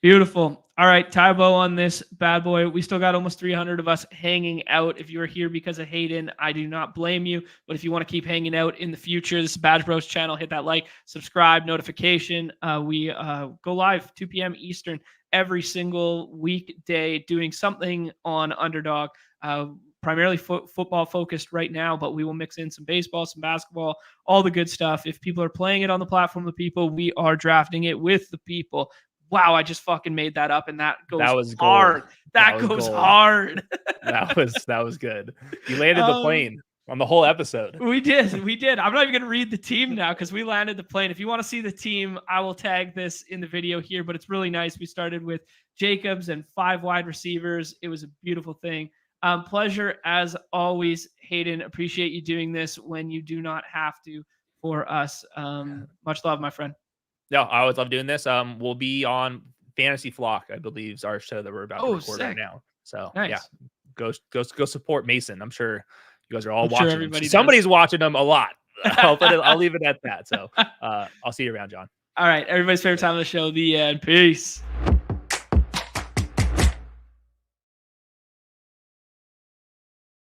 Beautiful. All right, tie a bow on this bad boy. We still got almost 300 of us hanging out. If you are here because of Hayden, I do not blame you. But if you want to keep hanging out in the future, this is Badge Bros channel. Hit that like, subscribe, notification. We go live 2 p.m. Eastern every single weekday, doing something on Underdog. Primarily football focused right now, but we will mix in some baseball, some basketball, all the good stuff. If people are playing it on the platform of the people, we are drafting it with the people. Wow, I just fucking made that up, and that goes hard. That goes hard. That was good. You landed the plane on the whole episode. We did. I'm not even going to read the team now because we landed the plane. If you want to see the team, I will tag this in the video here, but it's really nice. We started with Jacobs and 5 wide receivers. It was a beautiful thing. Pleasure as always, Hayden. Appreciate you doing this when you do not have to for us. Much love, my friend. No, I always love doing this. We'll be on Fantasy Flock, I believe, is our show that we're about to record right now. So nice. Yeah, go support Mason. I'm sure you guys are all watching. Sure Somebody's watching them a lot. I'll leave it at that. So I'll see you around, John. All right, everybody's favorite time of the show, the end. Peace.